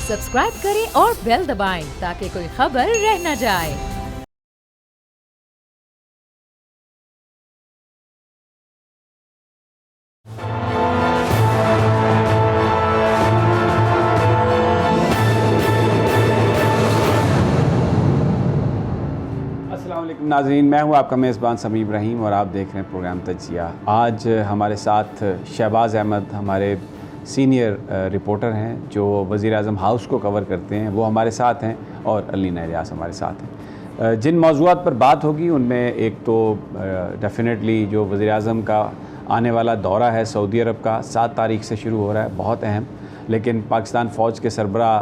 Subscribe करें और bell दबाएं ताकि कोई खबर रह न जाए। अस्सलामुअलैकुम नाज़रीन, मैं हूं आपका मेज़बान समी इब्राहिम और आप देख रहे हैं प्रोग्राम तज्ज़िया। आज हमारे साथ शहबाज़ अहमद हमारे सीनियर रिपोर्टर हैं जो वज़ीर-ए-आज़म हाउस को कवर करते हैं, वो हमारे साथ हैं और अलीना इलियास हमारे साथ हैं। जिन मौज़ूआत पर बात होगी उनमें एक तो डेफ़िनेटली जो वज़ीर-ए-आज़म का आने वाला दौरा है सऊदी अरब का 7 तारीख से शुरू हो रहा है, बहुत अहम। लेकिन पाकिस्तान फ़ौज के सरबराह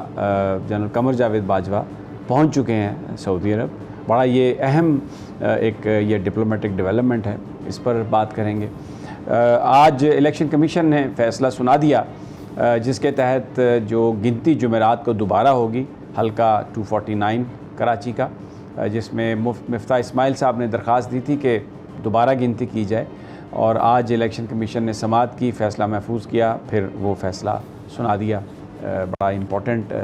जनरल क़मर जावेद बाजवा पहुँच चुके हैं सऊदी अरब। बड़ा ये अहम एक ये डिप्लोमेटिक डेवलपमेंट है, इस पर बात करेंगे। आज इलेक्शन कमीशन ने फ़ैसला सुना दिया जिसके तहत जो गिनती जुमेरात को दोबारा होगी हल्का 249 कराची का, जिसमें मिफ्ता इस्माइल साहब ने दरख्वास्त दी थी कि दोबारा गिनती की जाए और आज इलेक्शन कमीशन ने समाअत की, फ़ैसला महफूज किया, फिर वो फ़ैसला सुना दिया। बड़ा इम्पोर्टेंट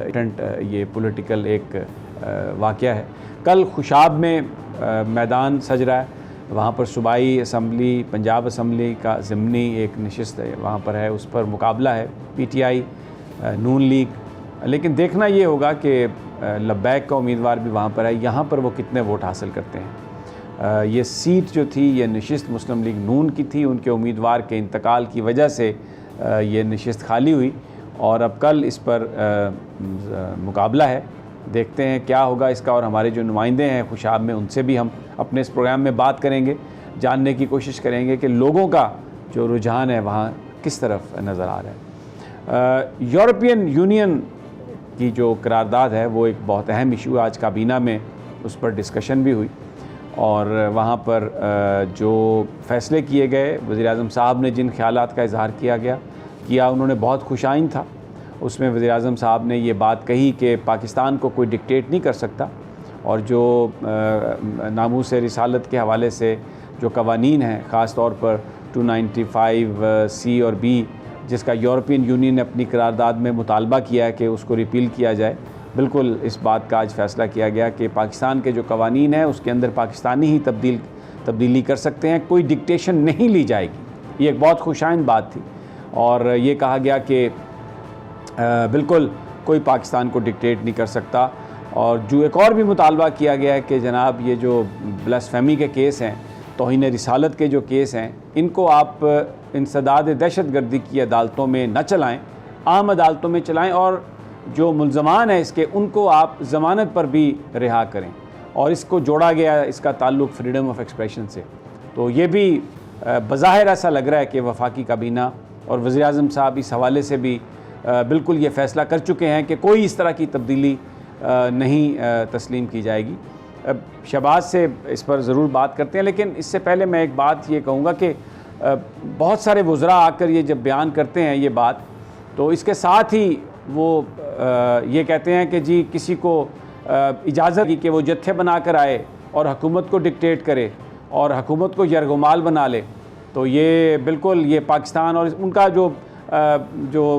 ये पॉलिटिकल एक वाक़या है। कल खुशाब में मैदान सज रहा है, वहाँ पर सूबाई असम्बली, पंजाब असम्बली का ज़िमनी एक नशिस्त है, वहाँ पर है, उस पर मुकाबला है PTI नून लीग। लेकिन देखना ये होगा कि लब्बैक का उम्मीदवार भी वहाँ पर है, यहाँ पर वो कितने वोट हासिल करते हैं। ये सीट जो थी ये नशिस्त मुस्लिम लीग नून की थी, उनके उम्मीदवार के इंतकाल की वजह से ये नशिस्त खाली हुई और अब कल इस पर मुकाबला है। देखते हैं क्या होगा इसका और हमारे जो नुमाइंदे हैं खुशाब में उनसे भी हम अपने इस प्रोग्राम में बात करेंगे, जानने की कोशिश करेंगे कि लोगों का जो रुझान है वहाँ किस तरफ नज़र आ रहा है। यूरोपियन यूनियन की जो करारदाद है वो एक बहुत अहम इशू, आज काबीना में उस पर डिस्कशन भी हुई और वहाँ पर जो फ़ैसले किए गए, वज़ीर-ए-आज़म साहब ने जिन ख़यालात का इज़हार किया उन्होंने बहुत खुशाइन था। उसमें वज़ीर-ए-आज़म साहब ने ये बात कही कि पाकिस्तान को कोई डिक्टेट नहीं कर सकता और जो नामूस रिसालत के हवाले से जो कवानीन हैं, ख़ास तौर पर 295C और B, जिसका यूरोपियन यूनियन ने अपनी करारदाद में मुतालबा किया है कि उसको रिपील किया जाए, बिल्कुल इस बात का आज फ़ैसला किया गया कि पाकिस्तान के जो कवानीन हैं उसके अंदर पाकिस्तानी ही तब्दीली कर सकते हैं, कोई डिक्टेशन नहीं ली जाएगी। ये एक बहुत खुशाइन बात थी और ये कहा गया कि बिल्कुल कोई पाकिस्तान को डिक्टेट नहीं कर सकता। और जो एक और भी मुतालबा किया गया है कि जनाब ये जो ब्लास्फेमी के केस हैं, तौहीन रिसालत के जो केस हैं, इनको आप इंसदाद दहशतगर्दी की अदालतों में न चलाएं, आम अदालतों में चलाएं और जो मुल्ज़मान हैं इसके उनको आप ज़मानत पर भी रिहा करें। और इसको जोड़ा गया, इसका ताल्लुक़ फ्रीडम ऑफ एक्सप्रेशन से। तो ये भी बज़ाहिर ऐसा लग रहा है कि वफाकी काबीना और वज़ीर-ए-आज़म साहब इस हवाले से भी बिल्कुल ये फ़ैसला कर चुके हैं कि कोई इस तरह की तब्दीली नहीं तस्लीम की जाएगी। शहबाज से इस पर ज़रूर बात करते हैं, लेकिन इससे पहले मैं एक बात ये कहूँगा कि बहुत सारे वज़रा आकर ये जब बयान करते हैं ये बात, तो इसके साथ ही वो ये कहते हैं कि जी किसी को इजाज़त दी कि वो जत्थे बना कर आए और हुकूमत को डिक्टेट करे और हुकूमत को यरगुमाल बना ले। तो ये बिल्कुल ये पाकिस्तान और उनका जो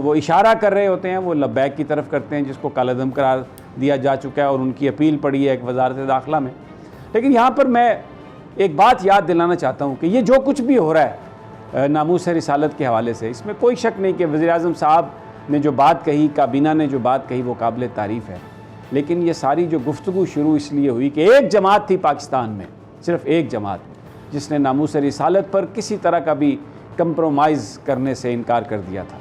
वो इशारा कर रहे होते हैं वो लब्बैक की तरफ करते हैं, जिसको कालअदम करार दिया जा चुका है और उनकी अपील पड़ी है एक वज़ारत दाखिला में। लेकिन यहाँ पर मैं एक बात याद दिलाना चाहता हूँ कि ये जो कुछ भी हो रहा है नामूस रिसालत के हवाले से, इसमें कोई शक नहीं कि वज़ीर-ए-आज़म साहब ने जो बात कही, काबीना ने जो बात कही, वो काबिल तारीफ़ है। लेकिन ये सारी जो गुफ्तगू शुरू इसलिए हुई कि एक जमात थी पाकिस्तान में, सिर्फ़ एक जमात, जिसने नामूस रिसालत पर किसी तरह का भी कंप्रोमाइज़ करने से इनकार कर दिया था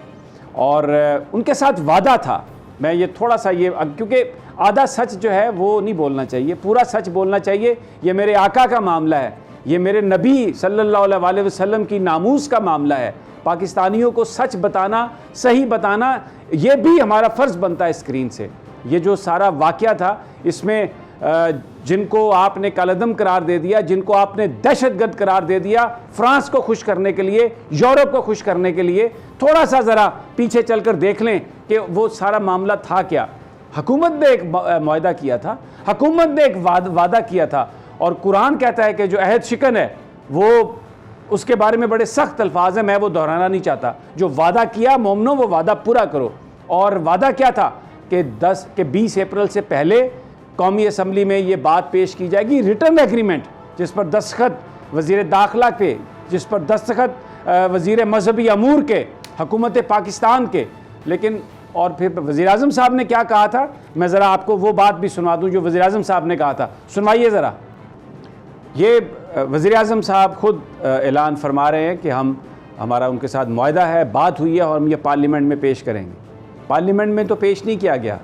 और उनके साथ वादा था। मैं ये थोड़ा सा ये, क्योंकि आधा सच जो है वो नहीं बोलना चाहिए, पूरा सच बोलना चाहिए। ये मेरे आका का मामला है, ये मेरे नबी सल्लल्लाहु अलैहि वसल्लम की नामूस का मामला है। पाकिस्तानियों को सच बताना, सही बताना, ये भी हमारा फ़र्ज़ बनता है स्क्रीन से। ये जो सारा वाक़या था इसमें जिनको आपने कालअदम करार दे दिया, जिनको आपने दहशतगर्द करार दे दिया, फ्रांस को खुश करने के लिए, यूरोप को खुश करने के लिए, थोड़ा सा ज़रा पीछे चलकर देख लें कि वो सारा मामला था क्या। हुकूमत ने एक मुआहदा किया था, हुकूमत ने एक वादा किया था और कुरान कहता है कि जो अहद शिकन है वो, उसके बारे में बड़े सख्त अल्फाज हैं, मैं वो दोहराना नहीं चाहता। जो वादा किया मोमनो वो वादा पूरा करो। और वादा क्या था कि 20 अप्रैल से पहले कौमी असम्बली में ये बात पेश की जाएगी, रिटर्न एग्रीमेंट जिस पर दस्तखत वज़ीर दाखिला के, जिस पर दस्तखत वज़ीर मजहबी अमूर के, हुकूमत पाकिस्तान के। लेकिन और फिर वज़ीर आज़म साहब ने क्या कहा था, मैं ज़रा आपको वो बात भी सुना दूँ जो वज़ीर आज़म साहब ने कहा था, सुनवाइए ज़रा। ये वज़ीर आज़म साहब ख़ुद ऐलान फरमा रहे हैं कि हमारा उनके साथ मुआहदा है, बात हुई है और हम ये पार्लियामेंट में पेश करेंगे। पार्लियामेंट में तो पेश नहीं किया गया,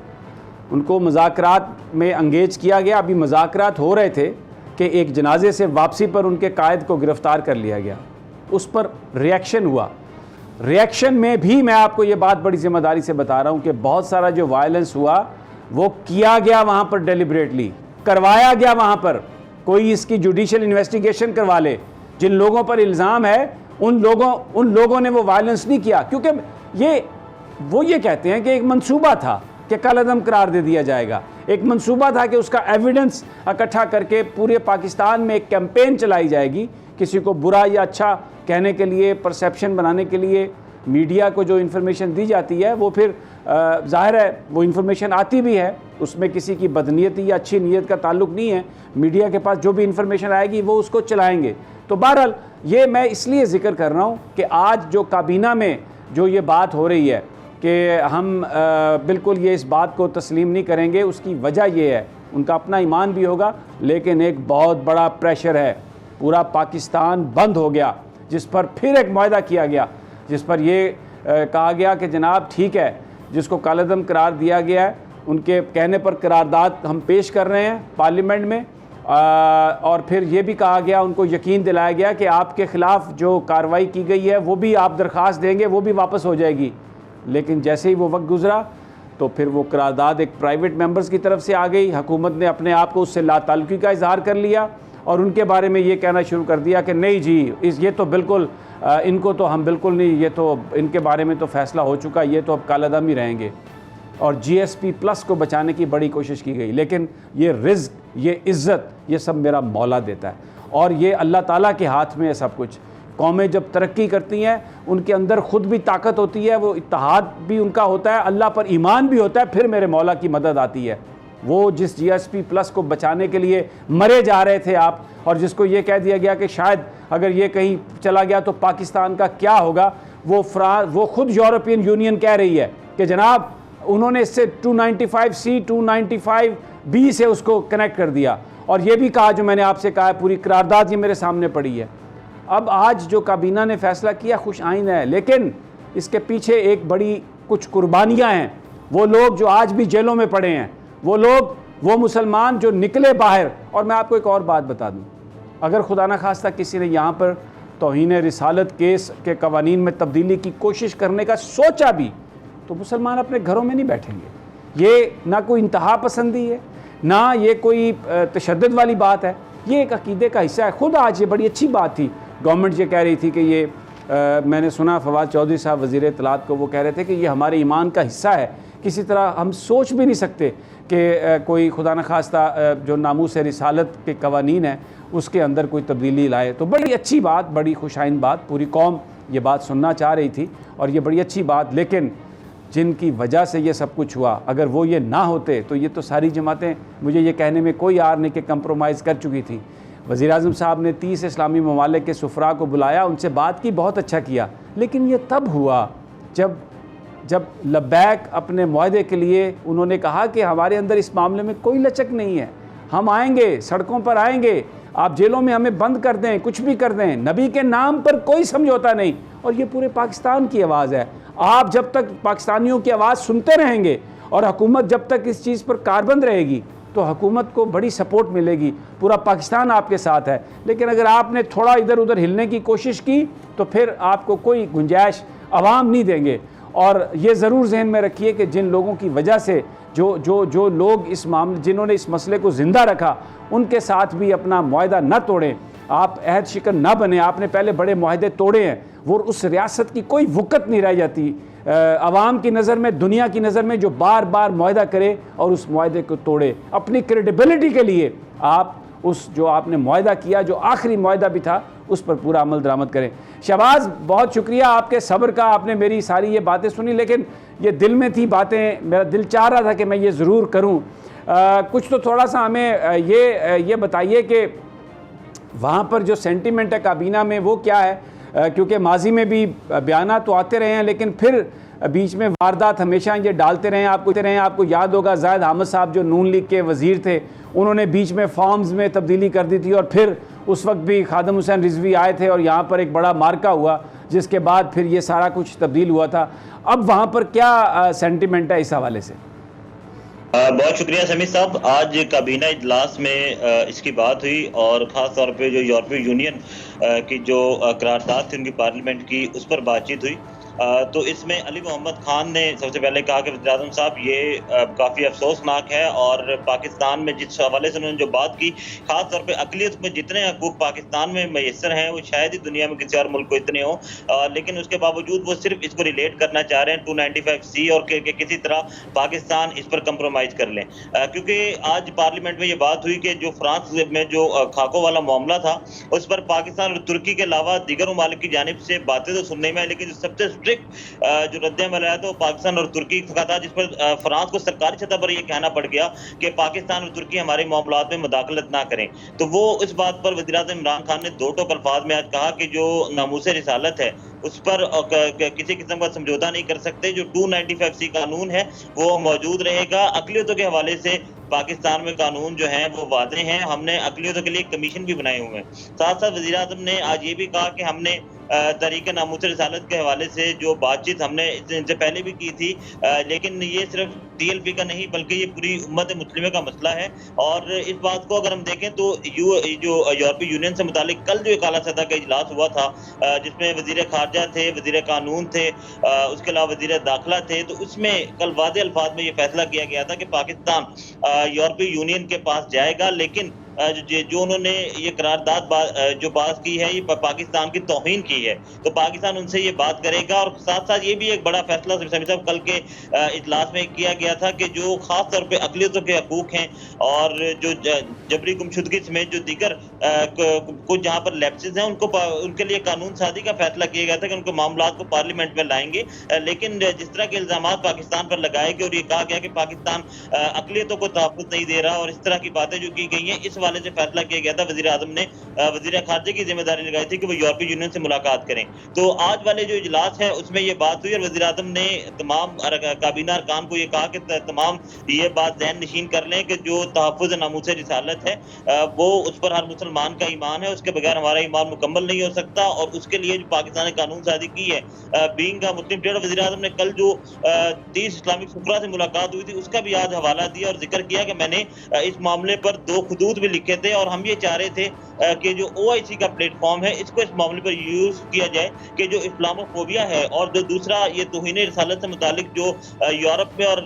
उनको मुज़ाकरात में अंगेज किया गया। अभी मुज़ाकरात हो रहे थे कि एक जनाजे से वापसी पर उनके कायद को गिरफ़्तार कर लिया गया, उस पर रिएक्शन हुआ। रिएक्शन में भी मैं आपको ये बात बड़ी ज़िम्मेदारी से बता रहा हूँ कि बहुत सारा जो वायलेंस हुआ वो किया गया वहाँ पर, डेलिब्रेटली करवाया गया वहाँ पर। कोई इसकी जुडिशल इन्वेस्टिगेशन करवा ले, जिन लोगों पर इल्ज़ाम है उन लोगों ने वो वायलेंस नहीं किया, क्योंकि वो ये कहते हैं कि एक मंसूबा था कि कलअदम करार दे दिया जाएगा, एक मंसूबा था कि उसका एविडेंस इकट्ठा करके पूरे पाकिस्तान में एक कैंपेन चलाई जाएगी, किसी को बुरा या अच्छा कहने के लिए, परसेप्शन बनाने के लिए मीडिया को जो इन्फॉर्मेशन दी जाती है वो फिर ज़ाहिर है वो इन्फॉर्मेशन आती भी है, उसमें किसी की बदनीयती या अच्छी नीयत का ताल्लुक नहीं है। मीडिया के पास जो भी इन्फॉर्मेशन आएगी वो उसको चलाएंगे। तो बहरहाल ये मैं इसलिए ज़िक्र कर रहा हूँ कि आज जो काबीना में जो ये बात हो रही है कि हम बिल्कुल ये इस बात को तस्लीम नहीं करेंगे, उसकी वजह ये है, उनका अपना ईमान भी होगा, लेकिन एक बहुत बड़ा प्रेशर है। पूरा पाकिस्तान बंद हो गया, जिस पर फिर एक मुआहदा किया गया, जिस पर ये कहा गया कि जनाब ठीक है, जिसको कालअदम करार दिया गया है उनके कहने पर करारदाद हम पेश कर रहे हैं पार्लियामेंट में। और फिर ये भी कहा गया, उनको यकीन दिलाया गया कि आपके ख़िलाफ़ जो कार्रवाई की गई है वो भी आप दरख्वास्त देंगे, वो भी वापस हो जाएगी। लेकिन जैसे ही वो वक्त गुज़रा तो फिर वो करारदाद एक प्राइवेट मेंबर्स की तरफ से आ गई, हुकूमत ने अपने आप को उससे लाताल्लुकी का इजहार कर लिया और उनके बारे में ये कहना शुरू कर दिया कि नहीं जी, ये तो बिल्कुल इनको तो हम बिल्कुल नहीं, ये तो इनके बारे में तो फ़ैसला हो चुका, ये तो अब कालअदम ही रहेंगे। और GSP प्लस को बचाने की बड़ी कोशिश की गई, लेकिन ये रिज़्क, ये इज़्ज़त, ये सब मेरा मौला देता है और ये अल्लाह ताला के हाथ में है सब कुछ। कौमें जब तरक्की करती हैं उनके अंदर ख़ुद भी ताकत होती है, वो इत्तेहाद भी उनका होता है, अल्लाह पर ईमान भी होता है, फिर मेरे मौला की मदद आती है। वो जिस GSP प्लस को बचाने के लिए मरे जा रहे थे आप, और जिसको ये कह दिया गया कि शायद अगर ये कहीं चला गया तो पाकिस्तान का क्या होगा, वो खुद यूरोपियन यूनियन कह रही है कि जनाब उन्होंने इससे 295C 295B से उसको कनेक्ट कर दिया। और ये भी कहा जो मैंने आपसे कहा है, पूरी करारदाद ये मेरे सामने पड़ी है। अब आज जो काबीना ने फ़ैसला किया खुश आइन है, लेकिन इसके पीछे एक बड़ी कुछ कुर्बानियाँ हैं। वो लोग जो आज भी जेलों में पड़े हैं, वो लोग, वो मुसलमान जो निकले बाहर। और मैं आपको एक और बात बता दूं, अगर खुदा न खास्ता किसी ने यहाँ पर तौहीन रिसालत केस के कवानीन में तब्दीली की कोशिश करने का सोचा भी, तो मुसलमान अपने घरों में नहीं बैठेंगे। ये ना कोई इंतहा पसंदी है, ना ये कोई तशद्दुद वाली बात है, ये एक अकीदे का हिस्सा है। खुद आज ये बड़ी अच्छी बात थी, गवर्नमेंट ये कह रही थी कि ये मैंने सुना फवाद चौधरी साहब वज़ीर इत्तलात को, वो कह रहे थे कि ये हमारे ईमान का हिस्सा है, किसी तरह हम सोच भी नहीं सकते कि कोई खुदा न खास्ता जो नामूस रिसालत के कवानीन है उसके अंदर कोई तब्दीली लाए। तो बड़ी अच्छी बात, बड़ी खुशाइन बात, पूरी कौम ये बात सुनना चाह रही थी और ये बड़ी अच्छी बात। लेकिन जिनकी वजह से ये सब कुछ हुआ, अगर वो ये ना होते तो ये तो सारी जमातें, मुझे ये कहने में कोई आर नहीं कि कंप्रोमाइज़ कर चुकी थी। वज़ीर आज़म साहब ने 30 इस्लामी ममालिक के सुफरा को बुलाया, उनसे बात की, बहुत अच्छा किया। लेकिन ये तब हुआ जब लब्बैक अपने मुआहदे के लिए उन्होंने कहा कि हमारे अंदर इस मामले में कोई लचक नहीं है, हम आएंगे, सड़कों पर आएंगे, आप जेलों में हमें बंद कर दें, कुछ भी कर दें, नबी के नाम पर कोई समझौता नहीं। और ये पूरे पाकिस्तान की आवाज़ है। आप जब तक पाकिस्तानियों की आवाज़ सुनते रहेंगे और हुकूमत जब तक इस चीज़ पर कारबंद रहेगी तो हुकूमत को बड़ी सपोर्ट मिलेगी, पूरा पाकिस्तान आपके साथ है। लेकिन अगर आपने थोड़ा इधर उधर हिलने की कोशिश की तो फिर आपको कोई गुंजाइश अवाम नहीं देंगे। और ये ज़रूर जहन में रखिए कि जिन लोगों की वजह से जो लोग इस मामले, जिन्होंने इस मसले को ज़िंदा रखा, उनके साथ भी अपना मुआहदा न तोड़ें, आप अहद शिकन ना बने। आपने पहले बड़े मुआहदे तोड़े हैं, वो उस रियासत की कोई वक़्त नहीं रह जाती आवाम की नज़र में, दुनिया की नज़र में, जो बार बार मुआहदा करे और उस मुआहदे को तोड़े। अपनी क्रेडिबिलिटी के लिए आप उस जो आपने मुआहदा किया, जो आखिरी मुआहदा भी था, उस पर पूरा अमल दरामद करें। शहबाज, बहुत शुक्रिया आपके सब्र का, आपने मेरी सारी ये बातें सुनी, लेकिन ये दिल में थी बातें, मेरा दिल चाह रहा था कि मैं ये ज़रूर करूँ। कुछ तो थोड़ा सा हमें ये बताइए कि वहाँ पर जो सेंटिमेंट है काबीना में वो क्या है, क्योंकि माजी में भी बयान तो आते रहे हैं, लेकिन फिर बीच में वारदात हमेशा ये डालते रहे हैं। आपको याद होगा जाहिद हामिद साहब जो नून लीग के वज़ीर थे, उन्होंने बीच में फॉर्म्स में तब्दीली कर दी थी, और फिर उस वक्त भी खादम हुसैन रिजवी आए थे और यहाँ पर एक बड़ा मार्का हुआ, जिसके बाद फिर ये सारा कुछ तब्दील हुआ था। अब वहाँ पर क्या सेंटिमेंट है इस हवाले से? बहुत शुक्रिया समीर साहब। आज काबीना इजलास में इसकी बात हुई, और ख़ास तौर पे जो यूरोपीय यूनियन की जो करारदाद थी उनकी पार्लियामेंट की, उस पर बातचीत हुई। तो इसमें अली मोहम्मद खान ने सबसे पहले कहा कि वज़ीर आज़म साहब ये काफ़ी अफसोसनाक है, और पाकिस्तान में जिस हवाले से उन्होंने जो बात की, ख़ास तौर पे अक़लियत में जितने हकूक़ पाकिस्तान में मैसर हैं वो शायद ही दुनिया में किसी और मुल्क को इतने हों, लेकिन उसके बावजूद वो सिर्फ इसको रिलेट करना चाह रहे हैं 295C, और किसी तरह पाकिस्तान इस पर कंप्रोमाइज़ कर लें। क्योंकि आज पार्लियामेंट में ये बात हुई कि जो फ्रांस में जो खाकों वाला मामला था, उस पर पाकिस्तान और तुर्की के अलावा दीगर ममालिक की जानिब से बातें तो सुनने में आई, लेकिन जो सबसे जो रद्द-ए-अमल आया तो पाकिस्तान और तुर्की का था, जिस पर फ्रांस को सरकारी सतह पर यह कहना पड़ गया कि पाकिस्तान और तुर्की हमारे मामलात में मुदाखलत ना करें। तो वो इस बात पर वज़ीर-ए-आज़म इमरान खान ने दो टोक अल्फाज में आज कहा कि जो नामूस रिसालत है उस पर किसी किस्म का समझौता नहीं कर सकते। जो 295C कानून है वो मौजूद रहेगा। अक़लियतों के हवाले से पाकिस्तान में कानून जो हैं वो वाज़े हैं। हमने अक़लियतों के लिए कमीशन भी बनाए हुए हैं। साथ साथ वज़ीर-ए-आज़म ने आज ये भी कहा कि हमने तहरीक नामूस रिसालत के हवाले से जो बातचीत हमने इनसे पहले भी की थी, लेकिन ये सिर्फ TLP का नहीं बल्कि ये पूरी उम्मत मुस्लिमा का मसला है। और इस बात को अगर हम देखें तो जो यूरोपीय यूनियन से मुतालिक कल जो एक आला सतह का इजलास हुआ था, जिसमें वज़ीर ख़ारजा थे, वज़ीर कानून थे, उसके अलावा वज़ीर दाखिला थे, तो उसमें कल वाज़े अल्फाज में ये फैसला किया गया था कि पाकिस्तान यूरोपीय यूनियन के पास जाएगा, लेकिन जो उन्होंने ये करारदाद जो बात की है ये पाकिस्तान की तौहीन की है, तो पाकिस्तान उनसे ये बात करेगा। और साथ साथ ये भी एक बड़ा फैसला समीर साहब कल के इजलास में किया गया था कि जो खास तौर पे अक़लियतों के हकूक़ हैं और जो जबरी गुमशुदगी समेत जो दीगर कुछ जहाँ पर लैप्सेस हैं उनके लिए कानून साजी का फैसला किया गया था कि उनके मामलात को पार्लियामेंट में लाएंगे। लेकिन जिस तरह के इल्ज़ामात पाकिस्तान पर लगाए गए और ये कहा गया कि पाकिस्तान अक़लियतों को तहफ़्फ़ुज़ नहीं दे रहा और इस तरह की बातें जो की गई हैं, इस वाले से फैसला किया गया था। वज़ीर आज़म ने वज़ीर ख़ारजा की जिम्मेदारी लगाई थी कि वो यूरोपीय यूनियन से मुलाकात करें। तो आज वाले जो इजलास है उसमें ये बात हुई और वज़ीर आज़म ने तमाम काबीना अरकान को ये कहा कि तमाम ये बात ज़हन नशीन कर लें कि जो तहफ़्फ़ुज़ नामूस रिसालत है वो उस पर हर मुसलमान का ईमान है, उसके बगैर हमारा ईमान मुकम्मल नहीं हो सकता। और उसके लिए जो पाकिस्तान ने कानून साजी की है बीइंग का मुस्लिम स्टेट, वज़ीर आज़म ने कल जो 30 इस्लामिक शुरा से मुलाकात हुई थी उसका भी आज हवाला दिया और जिक्र किया कि मैंने इस मामले पर 2 खुदूत भी लिखे थे और हम ये चाह रहे थे कि जो OIC का प्लेटफॉर्म है इसको इस मामले पर यूज़ किया जाए कि जो इस्लामोफोबिया है और जो दूसरा ये तौहीन रिसालत से मुतालिक जो यूरोप में और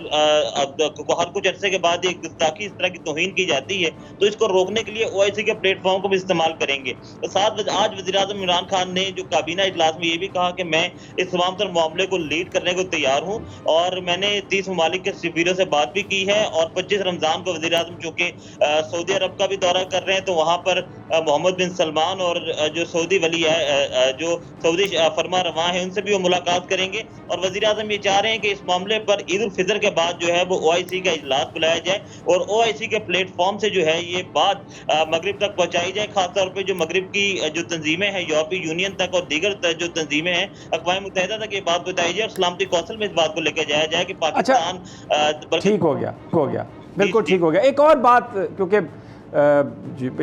हर कुछ अरसे के बाद एक गुस्ताखी इस तरह की तौहीन की जाती है, तो इसको रोकने के लिए OIC के प्लेटफॉर्म को भी इस्तेमाल करेंगे। तो साथ आज वज़ीर-ए-आज़म इमरान खान ने जो काबीना इजलास में ये भी कहा कि मैं इस तमाम तर मामले को लीड करने को तैयार हूँ और मैंने 30 ममालिक के सफ़ीरों से बात भी की है। और 25 रमज़ान को वज़ीर-ए-आज़म चूँकि सऊदी अरब का भी दौरा कर रहे हैं तो वहाँ पर मोहम्मद बिन सलमान और जो सऊदी वली है, जो सऊदी फरमा रवा है, उनसे भी वो मुलाकात करेंगे। और वज़ीर-ए-आज़म ये चाह रहे हैं कि इस मामले पर ईद उल फितर के बाद जो है वो OIC का इजलास बुलाया जाए और OIC के प्लेटफॉर्म से जो है ये बात मगरिब तक पहुँचाई जाए। खासतौर पर जो मगरिब की जो तंजीमें हैं यूरोपीय यूनियन तक और दीगर जो तंजीमें हैं अक़वाम मुत्तहिदा तक ये बात बताई जाए और सलामती कौंसिल में इस बात को लेकर जाया जाए कि पाकिस्तान ठीक हो गया बिल्कुल ठीक हो गया। एक और बात, क्योंकि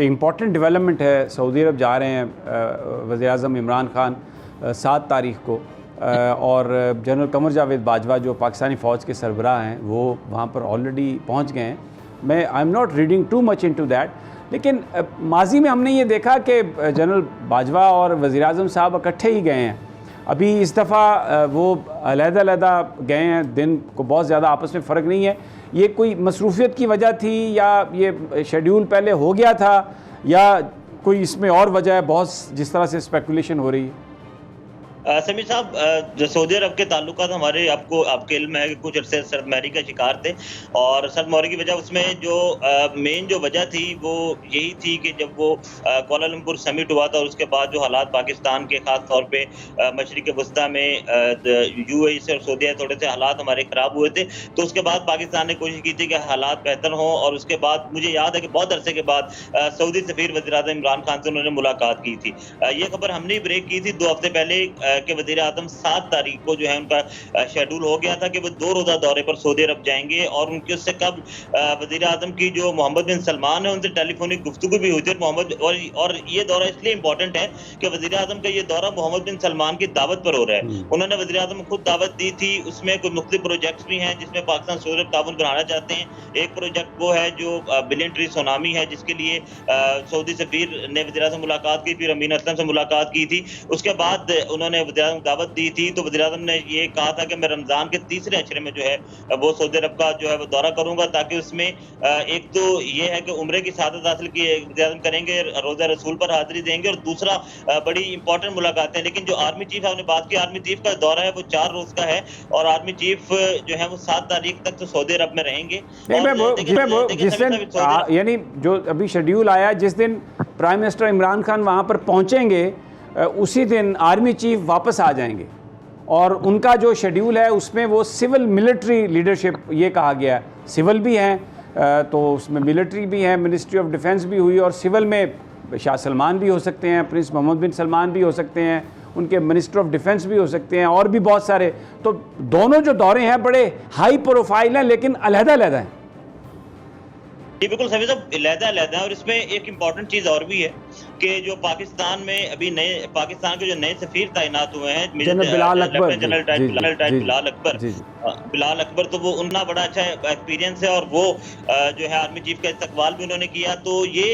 इम्पॉर्टेंट डेवलपमेंट है, सऊदी अरब जा रहे हैं वज़ीर-ए-आज़म इमरान खान 7 तारीख़ को और जनरल कमर जावेद बाजवा जो पाकिस्तानी फ़ौज के सरबराह हैं वो वहाँ पर ऑलरेडी पहुँच गए हैं। मैं I am not reading too much into that, लेकिन माजी में हमने ये देखा कि जनरल बाजवा और वज़ीर-ए-आज़म साहब इकट्ठे ही गए हैं। अभी इस दफ़ा वो अलहदा गए हैं, दिन को बहुत ज़्यादा आपस में फ़र्क नहीं है। ये कोई मसरूफ़ियत की वजह थी या ये शेड्यूल पहले हो गया था या कोई इसमें और वजह है, बहुत जिस तरह से स्पेकुलेशन हो रही है? समीर साहब, जो सऊदी अरब के ताल्लुकात हमारे आपके इल्म है कि कुछ अरसे सर्दमारी का शिकार थे और सर्दमारी की वजह उसमें जो मेन जो वजह थी वो यही थी कि जब वो कुआलालंपुर समिट हुआ था और उसके बाद जो हालात पाकिस्तान के खास तौर पे मशरिक़ वस्ता में यूएई से और सऊदी थोड़े से हालात हमारे ख़राब हुए थे, तो उसके बाद पाकिस्तान ने कोशिश की थी कि हालात बेहतर हों और उसके बाद मुझे याद है कि बहुत अरसे के बाद सऊदी सफ़ीर वज़ीर-ए-आज़म इमरान खान से उन्होंने मुलाकात की थी। ये खबर हमने ब्रेक की थी 2 हफ्ते पहले कि वज़ीर-ए-आज़म 7 तारीख को जो है उनका शेड्यूल हो गया था कि वो 2 रोज़ा दौरे पर सऊदी अरब जाएंगे और उनके उससे कब वज़ीर-ए-आज़म की जो मोहम्मद बिन सलमान है उनसे टेलीफोनिक गुफ्तगू भी हुई थी। और ये दौरा इसलिए इंपॉर्टेंट है कि वज़ीर-ए-आज़म का ये दौरा मोहम्मद बिन सलमान की दावत पर हो रहा है। उन्होंने वज़ीर-ए-आज़म को खुद दावत दी थी, उसमें कुछ मुख्तलिफ प्रोजेक्ट्स भी हैं जिसमें पाकिस्तान सऊदी अरब ताउन बढ़ाना चाहते हैं। एक प्रोजेक्ट वो है जो बिलियन ट्री सुनामी है, जिसके लिए सऊदी सफ़ीर ने वज़ीर-ए-आज़म मुलाकात की, फिर अमीन असलम से मुलाकात की थी। उसके बाद उन्होंने वज़ीर-ए-आज़म दावत दी थी, तो वज़ीर-ए-आज़म ने ये कहा था कि मैं रमज़ान के तीसरे अशरे में जो है वो सऊदी अरब का जो है वो दौरा करूँगा, ताकि उसमें एक तो ये है कि उम्रे की सआदत हासिल की वज़ीर-ए-आज़म करेंगे, रोज़ा रसूल पर हाज़िरी देंगे और दूसरा बड़ी इंपॉर्टेंट मुलाकातें। लेकिन जो आर्मी चीफ आपने बात की, आर्मी चीफ का दौरा है वो 4 रोज़ का है और आर्मी चीफ जो है वो 7 तारीख तक तो सऊदी अरब में रहेंगे। जिस दिन यानी जो अभी शेड्यूल आया, जिस दिन प्राइम मिनिस्टर इमरान खान वहाँ पर पहुँचेंगे उसी दिन आर्मी चीफ वापस आ जाएंगे और उनका जो शेड्यूल है उसमें वो सिविल मिलिट्री लीडरशिप ये कहा गया है, सिविल भी हैं तो उसमें मिलिट्री भी है, मिनिस्ट्री ऑफ डिफेंस भी हुई और सिविल में शाह सलमान भी हो सकते हैं, प्रिंस मोहम्मद बिन सलमान भी हो सकते हैं, उनके मिनिस्टर ऑफ डिफेंस भी हो सकते हैं और भी बहुत सारे। तो दोनों जो दौरे हैं बड़े हाई प्रोफाइल हैं लेकिन अलहदा-अलहदा हैं। जी बिल्कुल सभी सब अलहदा-अलहदा है और इसमें एक इम्पॉर्टेंट चीज़ और भी है कि जो पाकिस्तान में अभी पाकिस्तान के जो नए सफ़ीर तैनात हुए हैं, जनरल बिलाल अकबर, तो वो उनका बड़ा अच्छा एक्सपीरियंस है और वो जो है आर्मी चीफ का इस्तकबाल भी उन्होंने किया। तो ये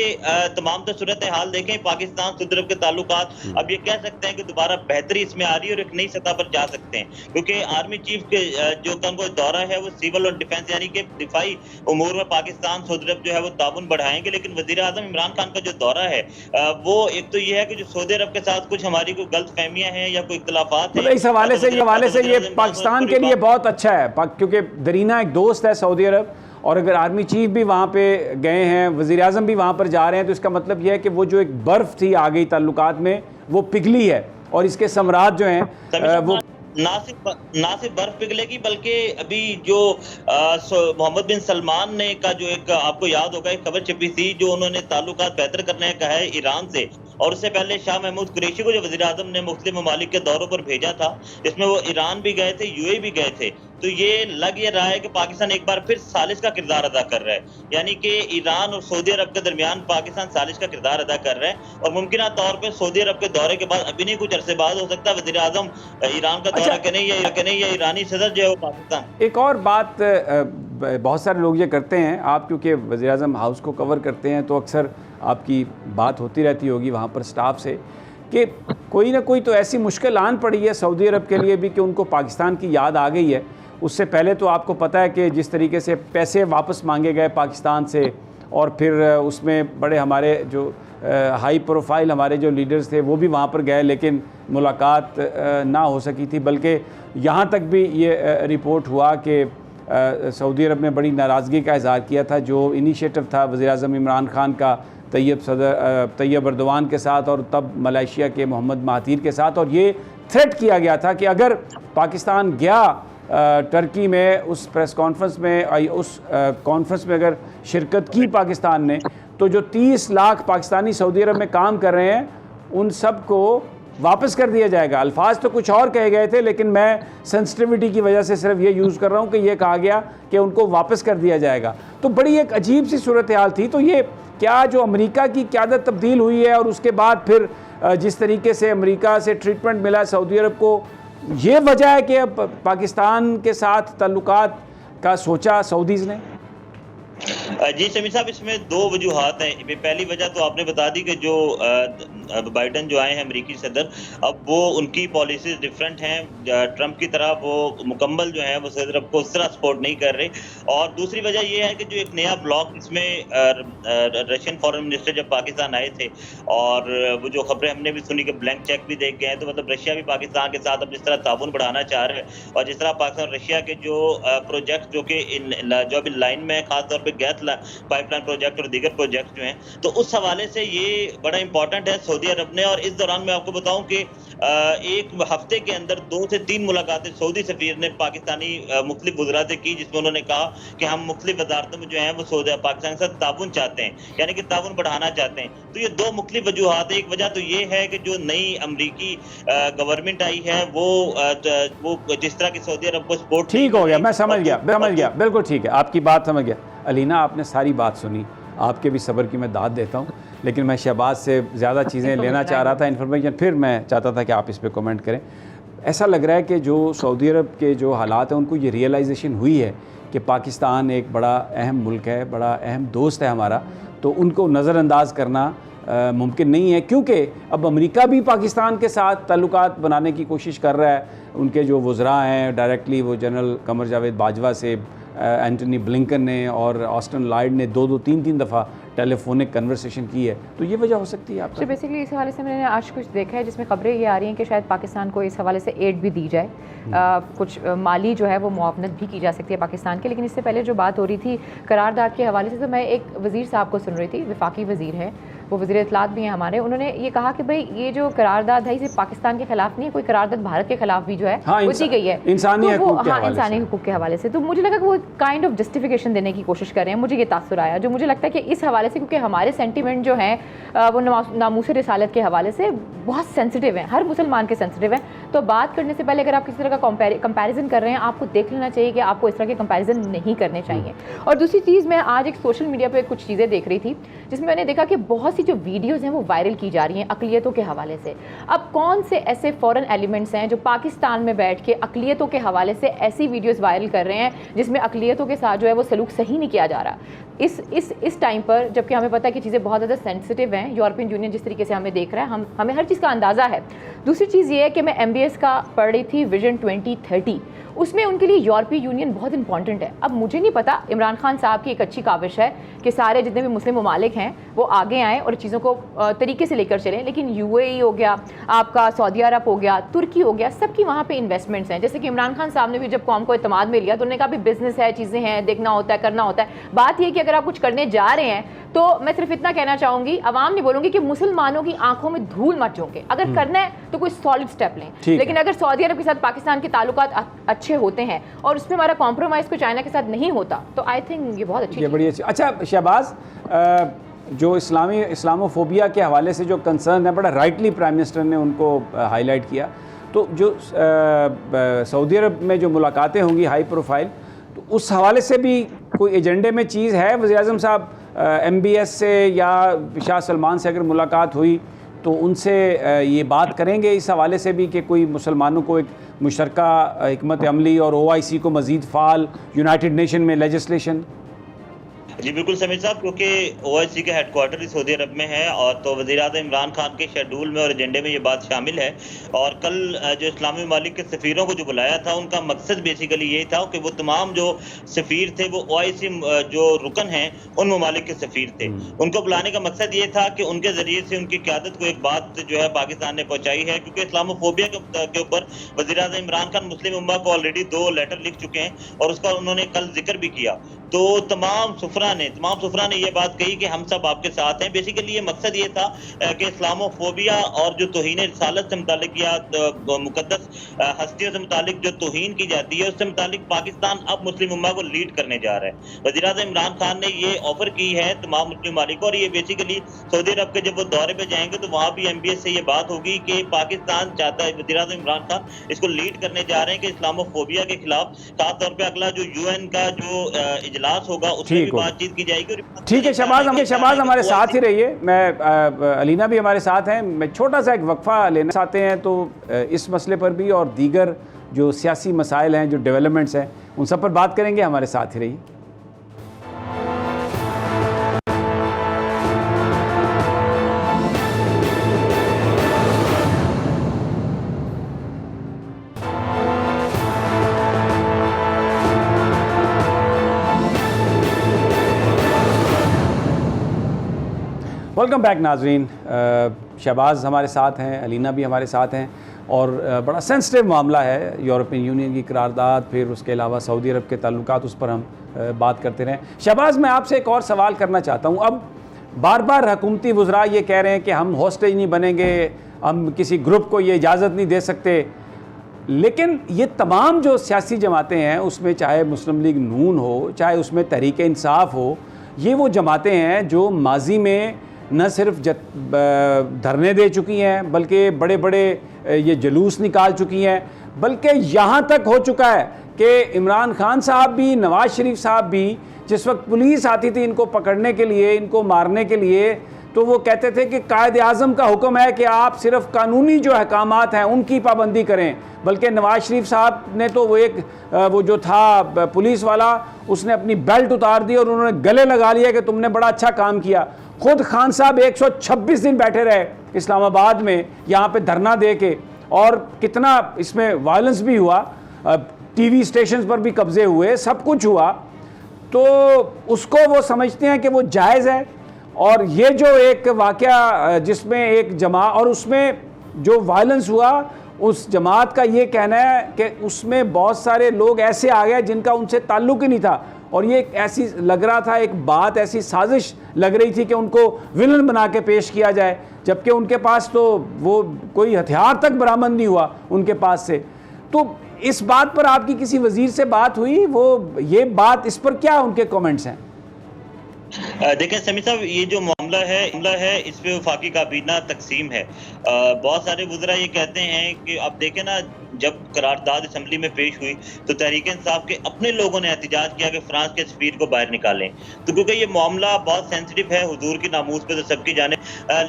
तमाम तो सूरत हाल देखें पाकिस्तान सऊदी अरब के ताल्लुकात, अब ये कह सकते हैं कि दोबारा बेहतरी इसमें आ रही है और एक नई सतह पर जा सकते हैं, क्योंकि आर्मी चीफ के जो उनका दौरा है वो सिविल और डिफेंस यानी कि दिफाई उमूर में पाकिस्तान सऊदी अरब जो है वो ताउन बढ़ाएंगे। लेकिन वज़ीर-ए-आज़म इमरान खान का जो दौरा है वो एक तो ये है कि जो सऊदी अरब के साथ कुछ हमारी कोई गलतफहमियां हैं या कोई इख्तिलाफात हैं, इस हवाले से ये पाकिस्तान के लिए बहुत अच्छा है क्योंकि दरीना एक दोस्त है सऊदी अरब और अगर आर्मी चीफ भी वहाँ पे गए हैं, वज़ीर-ए-आज़म भी वहाँ पर जा रहे हैं, तो इसका मतलब यह है कि वो जो एक बर्फ़ थी आ गई ताल्लुकात में वो पिघली है और इसके समरात जो हैं वो ना सिर्फ बर्फ पिघलेगी बल्कि अभी जो मोहम्मद बिन सलमान ने का जो एक आपको याद होगा एक खबर छपी थी जो उन्होंने ताल्लुकात बेहतर करने का है ईरान से, और उससे पहले शाह महमूद कुरैशी को जो वज़ीर-ए-आज़म ने मुख्तलिफ ममालिक के दौरों पर भेजा था, इसमें वो ईरान भी गए थे, यूएई भी गए थे। तो ये लग ये रहा है कि पाकिस्तान एक बार फिर सालिश का किरदार अदा कर रहा है, यानी कि ईरान और सऊदी अरब के दरमियान पाकिस्तान सालिश का किरदार अदा कर रहा है और मुमकिन तौर पर सऊदी अरब के दौरे के बाद अभी नहीं कुछ अरसे बाद हो सकता है वज़ीर-ए-आज़म ईरान का दौरा करें या ईरानी सदर जो है वो पाकिस्तान। एक और बात बहुत सारे लोग ये करते हैं, आप क्योंकि वज़ीर-ए-आज़म हाउस को कवर करते हैं तो अक्सर आपकी बात होती रहती होगी वहाँ पर स्टाफ से कि कोई ना कोई तो ऐसी मुश्किल आन पड़ी है सऊदी अरब के लिए भी कि उनको पाकिस्तान की याद आ गई है। उससे पहले तो आपको पता है कि जिस तरीके से पैसे वापस मांगे गए पाकिस्तान से और फिर उसमें बड़े हमारे जो हाई प्रोफाइल हमारे जो लीडर्स थे वो भी वहाँ पर गए लेकिन मुलाकात ना हो सकी थी, बल्कि यहाँ तक भी ये रिपोर्ट हुआ कि सऊदी अरब ने बड़ी नाराज़गी का इज़हार किया था जो इनिशिएटिव था वज़ीर-ए-आज़म इमरान खान का तैयब अर्दवान के साथ और तब मलेशिया के मोहम्मद महातीर के साथ, और ये थ्रेट किया गया था कि अगर पाकिस्तान गया टर्की में उस प्रेस कॉन्फ्रेंस में उस कॉन्फ्रेंस में अगर शिरकत की पाकिस्तान ने तो जो 30 लाख पाकिस्तानी सऊदी अरब में काम कर रहे हैं उन सब को वापस कर दिया जाएगा। अल्फाज तो कुछ और कहे गए थे लेकिन मैं सेंसिटिविटी की वजह से सिर्फ ये यूज़ कर रहा हूँ कि ये कहा गया कि उनको वापस कर दिया जाएगा। तो बड़ी एक अजीब सी सूरत हाल थी। तो ये क्या जो अमेरिका की क़यादत तब्दील हुई है और उसके बाद फिर जिस तरीके से अमेरिका से ट्रीटमेंट मिला सऊदी अरब को, ये वजह है कि अब पाकिस्तान के साथ ताल्लुकात का सोचा सऊदीज़ ने? जी समीर साहब, इसमें 2 वजूहात हैं। पहली वजह तो आपने बता दी कि जो बाइडन जो आए हैं अमेरिकी सदर, अब वो उनकी पॉलिसीज डिफरेंट हैं। ट्रंप की तरह वो मुकम्मल जो है वो सदर अरब को उस तरह सपोर्ट नहीं कर रहे। और दूसरी वजह ये है कि जो एक नया ब्लॉक इसमें रशियन फॉरेन मिनिस्टर जब पाकिस्तान आए थे और वो जो खबरें हमने भी सुनी कि ब्लैंक चेक भी देख गए हैं, तो मतलब रशिया भी पाकिस्तान के साथ अब जिस तरह ताउन बढ़ाना चाह रहे हैं और जिस तरह पाकिस्तान और रशिया के जो प्रोजेक्ट जो कि जो अभी लाइन में है, खासतौर पर गैस पाइपलाइन प्रोजेक्ट और दीगर प्रोजेक्ट जो हैं, तो उस हवाले से ये बड़ा इंपॉर्टेंट है सऊदी अरब ने। और इस दौरान मैं आपको बताऊं कि एक हफ्ते के अंदर 2 से 3 मुलाकातें सऊदी सफीर ने पाकिस्तानी मुख्तलिफ वज़रा से की, जिसमें उन्होंने कहा कि हम मुख्तलिफ वजारतों में जो है वो सऊदी पाकिस्तान के साथ ताउन चाहते हैं, यानी कि ताउन बढ़ाना चाहते हैं। तो ये 2 मुख्तलिफ वजूहात है। एक वजह तो ये है कि जो नई अमरीकी गवर्नमेंट आई है वो जिस तरह की सऊदी अरब को सपोर्ट। ठीक हो गया, मैं समझ गया, बिल्कुल ठीक है, आपकी बात समझ गया। अलीना, आपने सारी बात सुनी, आपके भी सब्र की मैं दाद देता हूँ, लेकिन मैं शहबाज से ज़्यादा चीज़ें लेना चाह रहा था, इन्फॉर्मेशन, फिर मैं चाहता था कि आप इस पर कमेंट करें। ऐसा लग रहा है कि जो सऊदी अरब के जो हालात हैं उनको ये रियलाइजेशन हुई है कि पाकिस्तान एक बड़ा अहम मुल्क है, बड़ा अहम दोस्त है हमारा, तो उनको नज़रअंदाज करना मुमकिन नहीं है, क्योंकि अब अमेरिका भी पाकिस्तान के साथ ताल्लुकात बनाने की कोशिश कर रहा है। उनके जो वज़रा हैं डायरेक्टली, वो जनरल कमर जावेद बाजवा से एंटनी ब्लिंकन ने और ऑस्टिन लॉयड ने 2-3 दफ़ा टेलीफोनिक कन्वर्सेशन की है, तो ये वजह हो सकती है आपका? तो बेसिकली इस हवाले से मैंने आज कुछ देखा है जिसमें खबरें ये आ रही हैं कि शायद पाकिस्तान को इस हवाले से एड भी दी जाए, कुछ माली जो है वो मुआवनत भी की जा सकती है पाकिस्तान के। लेकिन इससे पहले जो बात हो रही थी करारदाद के हवाले से, तो मैं एक वज़ीर साहब को सुन रही थी, वफाकी वज़ीर है, वो वज़ीर इत्तलात भी हैं हमारे, उन्होंने ये कहा कि भाई ये जो करारदाद है सिर्फ पाकिस्तान के खिलाफ नहीं है, कोई करारदाद भारत के खिलाफ भी जो है वो दी गई है इंसानी हकूक़ के हवाले से। तो मुझे लगा कि वो काइंड ऑफ जस्टिफिकेशन देने की कोशिश कर रहे हैं, मुझे ये तासुर आया, जो मुझे लगता है कि इस हवाले से, क्योंकि हमारे सेंटिमेंट जो हैं वो नामूस रिसालत के हवाले से बहुत सेंसिटिव हैं, हर मुसलमान के सेंसिटिव हैं। तो बात करने से पहले अगर आप किसी तरह का कंपैरिजन कर रहे हैं, आपको देख लेना चाहिए कि आपको इस तरह के कंपैरिजन नहीं करने चाहिए। और दूसरी चीज़, मैं आज एक सोशल मीडिया पे कुछ चीज़ें देख रही थी जिसमें मैंने देखा कि बहुत सी जो वीडियोज़ हैं वो वायरल की जा रही हैं अक़लियतों के हवाले से। अब कौन से ऐसे फॉरेन एलिमेंट्स हैं जो पाकिस्तान में बैठ के अक़लियतों के हवाले से ऐसी वीडियोज़ वायरल कर रहे हैं जिसमें अक़लियतों के साथ जो है वो सलूक सही नहीं किया जा रहा इस टाइम पर, जबकि हमें पता है कि चीज़ें बहुत ज़्यादा सेंसिटिव हैं। यूरोपियन यूनियन जिस तरीके से हमें देख रहा है, हमें हर चीज़ का अंदाज़ा है। दूसरी चीज़ ये है कि मैं MBS का पढ़ रही थी, विजन 2030, उसमें उनके लिए यूरोपीय यूनियन बहुत इंपॉर्टेंट है। अब मुझे नहीं पता, इमरान खान साहब की एक अच्छी काविश है कि सारे जितने भी मुस्लिम ममालिक हैं वो आगे आएँ और चीज़ों को तरीके से लेकर चलें, लेकिन UAE हो गया, आपका सऊदी अरब हो गया, तुर्की हो गया, सबकी वहाँ पे इन्वेस्टमेंट्स हैं। जैसे कि इमरान खान साहब ने भी जब कौम को इत्मीनान में लिया तो उन्होंने कहा भी बिजनेस है, चीज़ें हैं, देखना होता है, करना होता है। बात यह कि अगर आप कुछ करने जा रहे हैं तो मैं सिर्फ इतना कहना चाहूँगी, अवाम नहीं बोलूँगी कि मुसलमानों की आंखों में धूल मत झोंके। अगर करना है तो कोई सॉलिड स्टेप लें, लेकिन अगर सऊदी अरब के साथ पाकिस्तान के ताल्लुकात अच्छे होते हैं और उसमें हमारा कॉम्प्रोमाइज़ को चाइना के साथ नहीं होता, तो आई थिंक ये बहुत अच्छी, बड़ी अच्छी। अच्छा शहबाज, जो इस्लामोफोबिया के हवाले से जो कंसर्न है, बड़ा राइटली प्राइम मिनिस्टर ने उनको हाईलाइट किया, तो जो सऊदी अरब में जो मुलाकातें होंगी हाई प्रोफाइल, तो उस हवाले से भी कोई एजेंडे में चीज़ है? वज़ीर-ए-आज़म साहब MBS से या शाह सलमान से अगर मुलाकात हुई तो उनसे ये बात करेंगे इस हवाले से भी कि कोई मुसलमानों को एक मुशतरका हिकमत अमली और OIC को मज़ीद फ़ाल यूनाइटेड नेशन में लेजिस्लेशन? जी बिल्कुल समीर साहब, क्योंकि OIC का हेडक्वार्टर सऊदी अरब में है और तो वज़ीर-ए-आज़म इमरान खान के शेड्यूल में और एजेंडे में ये बात शामिल है। और कल जो इस्लामी ममालिक के सफ़ीरों को जो बुलाया था, उनका मकसद बेसिकली ये था कि वो तमाम जो सफ़ीर थे वो OIC जो रुकन हैं उन ममालिक के सफ़ीर थे। उनको बुलाने का मकसद ये था कि उनके ज़रिए से उनकी क़यादत को एक बात जो है पाकिस्तान ने पहुँचाई है, क्योंकि इस्लामोफोबिया के ऊपर वज़ीर-ए-आज़म इमरान खान मुस्लिम उम्मा को ऑलरेडी 2 लेटर लिख चुके हैं और उसका उन्होंने कल जिक्र भी किया। तो तमाम सुफरा ने ये बात कही कि हम सब आपके साथ हैं। बेसिकली ये मकसद ये था कि इस्लामोफोबिया और जो तौहीन रिसालत से मुतालिक या मुकद्दस हस्तियों से मुतालिक जो तौहीन की जाती है उससे मुतालिक पाकिस्तान अब मुस्लिम उम्मा को लीड करने जा रहा है। वज़ीर-ए-आज़म इमरान खान ने ये ऑफर की है तमाम मुस्लिम ममालिक को, और ये बेसिकली सऊदी अरब के जब वो दौरे पे जाएंगे तो वहाँ भी MBS से ये बात होगी कि पाकिस्तान चाहता है, वज़ीर-ए-आज़म इमरान खान इसको लीड करने जा रहे हैं कि इस्लामोफोबिया के खिलाफ खासतौर पर अगला जो UN का जो इजलास होगा उसमें भी बातचीत की जाएगी। ठीक है शहबाज हमारे साथ ही रहिए, मैं अलीना भी हमारे साथ हैं। मैं छोटा सा एक वक्फा लेना चाहते हैं तो इस मसले पर भी और दीगर जो सियासी मसाइल हैं, जो डेवलपमेंट्स हैं, उन सब पर बात करेंगे। हमारे साथ ही रहिए। वेलकम बैक नाजरीन। शहबाज हमारे साथ हैं, अलीना भी हमारे साथ हैं और बड़ा सेंसिटिव मामला है यूरोपियन यूनियन की करारदाद, फिर उसके अलावा सऊदी अरब के ताल्लुकात, उस पर हम बात करते रहें। शहबाज, मैं आपसे एक और सवाल करना चाहता हूँ। अब बार बार हुकूमती वज़रा ये कह रहे हैं कि हम हॉस्टेज नहीं बनेंगे, हम किसी ग्रुप को ये इजाज़त नहीं दे सकते, लेकिन ये तमाम जो सियासी जमातें हैं उसमें चाहे मुस्लिम लीग नून हो, चाहे उसमें तहरीक इंसाफ हो, ये वो जमातें हैं जो माजी में न सिर्फ धरने दे चुकी हैं बल्कि बड़े बड़े ये जुलूस निकाल चुकी हैं, बल्कि यहाँ तक हो चुका है कि इमरान खान साहब भी, नवाज़ शरीफ साहब भी, जिस वक्त पुलिस आती थी इनको पकड़ने के लिए, इनको मारने के लिए, तो वो कहते थे कि कायद आज़म का हुक्म है कि आप सिर्फ कानूनी जो अहकामात हैं उनकी पाबंदी करें। बल्कि नवाज़ शरीफ साहब ने तो वो जो था पुलिस वाला, उसने अपनी बेल्ट उतार दी और उन्होंने गले लगा लिया कि तुमने बड़ा अच्छा काम किया। खुद खान साहब 126 दिन बैठे रहे इस्लामाबाद में यहाँ पे धरना दे के, और कितना इसमें वायलेंस भी हुआ, टीवी स्टेशन पर भी कब्जे हुए, सब कुछ हुआ। तो उसको वो समझते हैं कि वो जायज़ है। और ये जो एक वाक़या जिसमें एक जमात, और उसमें जो वायलेंस हुआ, उस जमात का ये कहना है कि उसमें बहुत सारे लोग ऐसे आ गए जिनका उनसे ताल्लुक़ ही नहीं था, और ये एक ऐसी लग रहा था, एक बात ऐसी साजिश लग रही थी कि उनको विलन बना के पेश किया जाए, जबकि उनके पास तो वो कोई हथियार तक बरामद नहीं हुआ उनके पास से। तो इस बात पर आपकी किसी वज़ीर से बात हुई? वो ये बात, इस पर क्या उनके कमेंट्स हैं? देखिए समी साहब, ये जो मामला है इस पे वफाकी काबीना तकसीम है। बहुत सारे वज़रा ये कहते हैं कि आप देखें ना, जब करारदाद असम्बली में पेश हुई तो तहरीक इंसाफ के अपने लोगों ने एहतजाज किया कि फ्रांस के सफीर को बाहर निकालें। तो क्योंकि ये मामला बहुत सेंसिटिव है, हुजूर की नामूस पे तो सबकी जाने,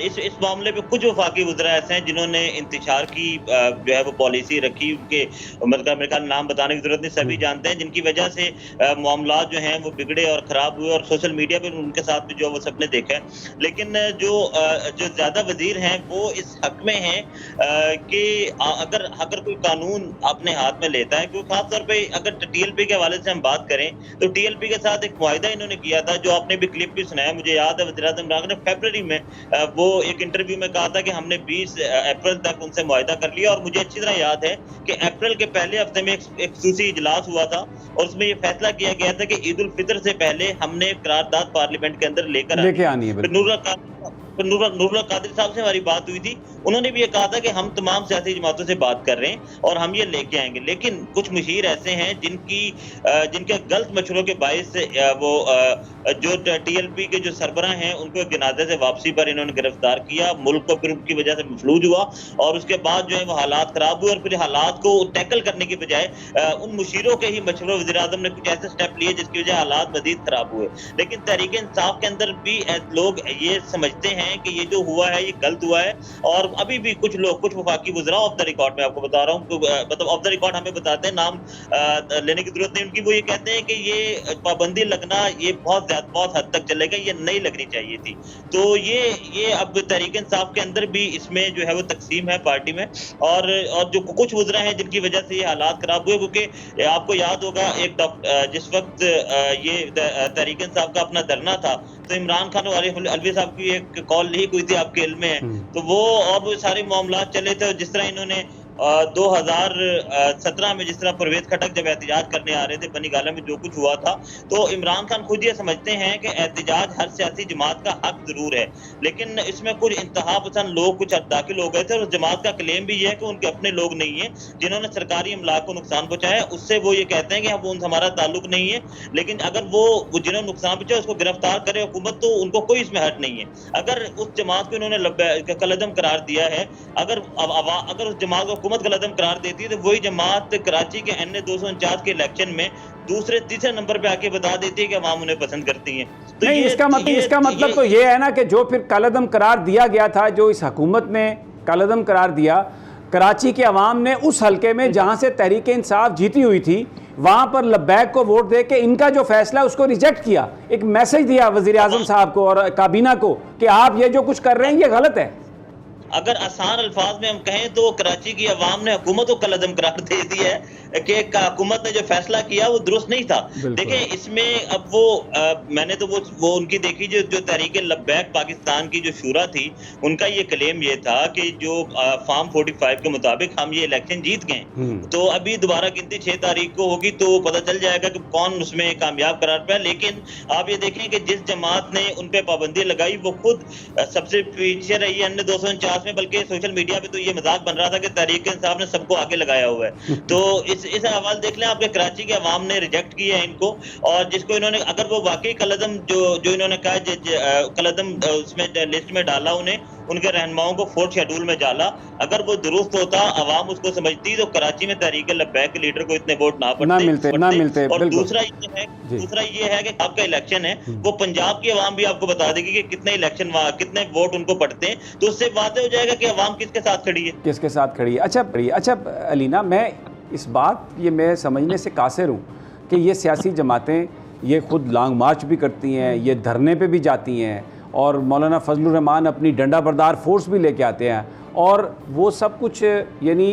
इस मामले पे कुछ वफाकी वज़रा ऐसे हैं जिन्होंने इंतशार की जो है वो पॉलिसी रखी, उनके मतलब मेरे ख्याल नाम बताने की जरूरत नहीं, सभी जानते हैं, जिनकी वजह से मामला जो हैं वो बिगड़े और ख़राब हुए, और सोशल मीडिया पर उनके साथ भी जो वो सबने देखा है। लेकिन जो ज़्यादा वज़ीर हैं वो इस हक में हैं कि अगर कोई कानून अपने हाथ में लेता है, क्योंकि खासतौर पे अगर टीएलपी के हवाले से हम बात करें तो टीएलपी के साथ एक मुआहिदा इन्होंने किया था, जो आपने भी क्लिप भी सुनाया, मुझे याद है वज़ीर आज़म इमरान खान ने फरवरी में वो एक इंटरव्यू में कहा था कि हमने 20 अप्रैल तक उनसे मुआहिदा कर लिया। और मुझे अच्छी तरह याद है कि अप्रैल के पहले हफ्ते में एक खुसूसी इजलास हुआ था और उसमें ये फैसला किया गया था कि ईद उल फितर से पहले हमने करारदाद पार्लियामेंट के अंदर लेके आनी है। नूरुल्लाह कादिर साहब से हमारी बात हुई थी, उन्होंने भी ये कहा था कि हम तमाम सियासी जमातों से बात कर रहे हैं और हम ये लेके आएंगे। लेकिन कुछ मुशीर ऐसे हैं जिनके गलत मशवरों के बायस वो जो टीएलपी के जो सरबराह हैं उनको एक जनाजे से वापसी पर इन्होंने गिरफ्तार किया, मुल्क को फिर उनकी वजह से मफलूज हुआ, और उसके बाद जो है वो हालात खराब हुए, और फिर हालात को टैकल करने की बजाय उन मुशीरों के ही मशवरों वज़ीर आज़म ने कुछ ऐसे स्टेप लिए जिसकी वजह हालात मजीद खराब हुए। लेकिन तहरीक इंसाफ के अंदर भी लोग ये समझते हैं कि ये जो हुआ है ये गलत हुआ है, और अभी भी कुछ लोग, कुछ वफाकी वज़रा ऑफ द रिकॉर्ड में आपको बता रहा हूँ, मतलब ऑफ द रिकॉर्ड हमें बताते हैं, नाम लेने की जरूरत नहीं उनकी, वो ये कहते हैं कि ये पाबंदी लगना ये बहुत हद तक चलेगा, ये नहीं लगनी चाहिए थी। तो ये अब तहरीक इंसाफ के अंदर भी इसमें जो है वो तकसीम है पार्टी में, और जो कुछ वज़रा हैं जिनकी वजह से ये हालात खराब हुए, क्योंकि आपको याद होगा एक जिस वक्त ये तहरीक इंसाफ का अपना धरना था तो इमरान खान और अलवी साहब की एक कॉल लीक हुई थी, आपके इल्म में है, तो वो और सारे मामला चले थे। जिस तरह इन्होंने 2017 में जिस तरह परवेज खटक जब एहतजाज करने आ रहे थे बनी गाला में जो कुछ हुआ था, तो इमरान खान खुद ये समझते हैं कि एहतजाज हर सियासी जमात का हक जरूर है, लेकिन इसमें कुछ इंतहा पसंद लोग कुछ दाखिल हो गए थे, और उस जमात का क्लेम भी ये है कि उनके अपने लोग नहीं है जिन्होंने सरकारी इमलाक को नुकसान पहुंचाया, उससे वो ये कहते हैं कि वो हमारा ताल्लुक नहीं है। लेकिन अगर वो जिन्होंने नुकसान पहुंचाया उसको गिरफ्तार करे हुकूमत, तो उनको कोई इसमें हर्ट नहीं है। अगर उस जमात को इन्होंने कलअदम करार दिया है, अगर उस जमात को हुकूमत कलअदम करार देती है, तो वही जमात कराची के NA 249 के इलेक्शन में दूसरे तीसरे नंबर पे आके बता देती है कि अवाम उन्हें पसंद करती है। तो नहीं, इसका मतलब तो ये है ना कि जो फिर कलअदम करार दिया गया था, जो इस हुकूमत ने कलअदम करार दिया, कराची के अवाम ने उस हलके में जहां से तहरीक इंसाफ जीती हुई थी वहां पर लब्बैक को वोट दे के इनका जो फैसला है उसको रिजेक्ट किया, एक मैसेज दिया वज़ीर आज़म साहब को और काबीना को कि आप ये जो कुछ कर रहे हैं ये गलत है। अगर आसान अल्फाज में हम कहें तो कराची की अवाम ने हुकूमत को कलअदम करार दे दी है कि हुकूमत ने जो फैसला किया वो दुरुस्त नहीं था। देखिए इसमें अब वो मैंने तो वो उनकी देखी जो तहरीक लब्बैक पाकिस्तान की जो शूरा थी, उनका ये क्लेम ये था कि जो फॉर्म 45 के मुताबिक हम ये इलेक्शन जीत गए, तो अभी दोबारा गिनती 6 तारीख को होगी तो पता चल जाएगा कि कौन उसमें कामयाब करार पाया। लेकिन आप ये देखें कि जिस जमात ने उन पे पाबंदी लगाई वो खुद सबसे पीछे रही है अन्य 249 में, बल्कि सोशल मीडिया पे तो ये मजाक बन रहा था कि तहरीक इंसाफ ने सबको आगे लगाया हुआ है। तो इस हवाले देख लें आपके कराची के अवाम ने रिजेक्ट किया है इनको, और जिसको इन्होंने अगर वो वाकई कलअदम जो इन्होंने कहा कलअदम उसमें लिस्ट में डाला, उन्हें उनके रहनुमाओं को 4th शेड्यूल में डाला, अगर वो दुरुस्त होता अवाम उसको समझती तो कराची में तहरीक लब्बैक के लीडर को इतने वोट ना मिलते। और दूसरा ये है कि आपका इलेक्शन है वो पंजाब की अवाम भी आपको बता देगी कि कितने वोट उनको पड़ते हैं, तो उससे वादे हो जाएगा कि अवाम किसके साथ खड़ी है। अच्छा अलीना, मैं इस बात मैं समझने से कासिर हूँ कि ये सियासी जमातें ये खुद लॉन्ग मार्च भी करती हैं, ये धरने पे भी जाती हैं, और मौलाना फजलुर रहमान अपनी डंडा बरदार फोर्स भी लेके आते हैं, और वो सब कुछ यानी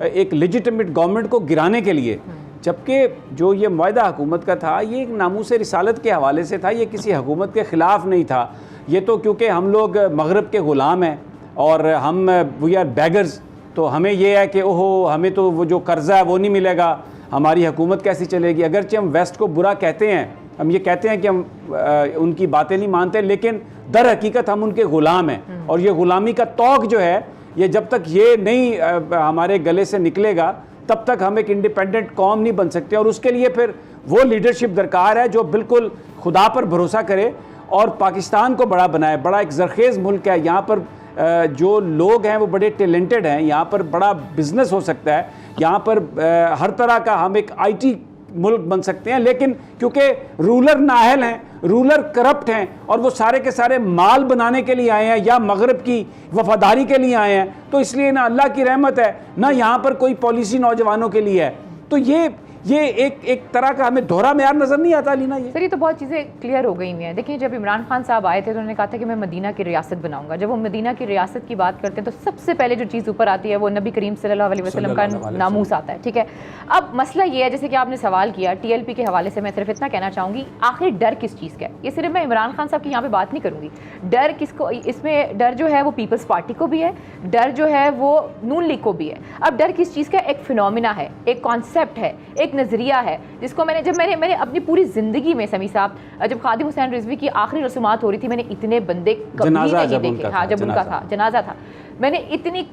एक लेजिटिमेट गवर्नमेंट को गिराने के लिए, जबकि जो ये मुआहदा हुकूमत का था ये एक नामूस रिसालत के हवाले से था, ये किसी हुकूमत के ख़िलाफ़ नहीं था। ये तो क्योंकि हम लोग मगरब के ग़ुलाम हैं और हम वी आर बैगर्स, तो हमें ये है कि ओहो हमें तो वो जो कर्ज़ा है वो नहीं मिलेगा, हमारी हुकूमत कैसी चलेगी। अगरचे हम वेस्ट को बुरा कहते हैं, हम ये कहते हैं कि हम उनकी बातें नहीं मानते, लेकिन दर हकीकत हम उनके ग़ुलाम हैं, और ये ग़ुलामी का तौक जो है ये जब तक ये नहीं हमारे गले से निकलेगा तब तक हम एक इंडिपेंडेंट कौम नहीं बन सकते। और उसके लिए फिर वो लीडरशिप दरकार है जो बिल्कुल खुदा पर भरोसा करे और पाकिस्तान को बड़ा बनाए। बड़ा एक ज़रखेज़ मुल्क है, यहाँ पर जो लोग हैं वो बड़े टैलेंटेड हैं, यहाँ पर बड़ा बिजनेस हो सकता है, यहाँ पर हर तरह का हम एक IT मुल्क बन सकते हैं। लेकिन क्योंकि रूलर नाअहल हैं, रूलर करप्ट हैं, और वो सारे के सारे माल बनाने के लिए आए हैं या मगरब की वफादारी के लिए आए हैं, तो इसलिए ना अल्लाह की रहमत है ना यहाँ पर कोई पॉलिसी नौजवानों के लिए है। तो ये एक तरह का हमें दोहरा मेयार नज़र नहीं आता लीना। ये सर ये तो बहुत चीज़ें क्लियर हो गई हुई हैं। देखिए जब इमरान खान साहब आए थे तो उन्होंने कहा था कि मैं मदीना की रियासत बनाऊंगा। जब वो मदीना की रियासत की बात करते हैं तो सबसे पहले जो चीज़ ऊपर आती है वो नबी करीम सल्लल्लाहु अलैहि वसल्लम का नामूस आता है, ठीक है। अब मसला ये है, जैसे कि आपने सवाल किया TLP के हवाले से, मैं सिर्फ इतना कहना चाहूँगी, आखिर डर किस चीज़ का है? ये सिर्फ मैं इमरान खान साहब की यहाँ पर बात नहीं करूँगी। डर किसको, इसमें डर जो है वो पीपल्स पार्टी को भी है, डर जो है वो नून लीग को भी है। अब डर किस चीज़ का? एक फिनोमिना है, एक कॉन्सेप्ट है, एक नज़रिया है, जिसको मैंने अपनी पूरी ज़िंदगी में, समी साहब जब खादिम हुसैन रिजवी की आखिरी रसूमात हो रही थी, मैंने इतने बंदे कभी नहीं देखे। हाँ, जब उनका था जनाजा था, मैंने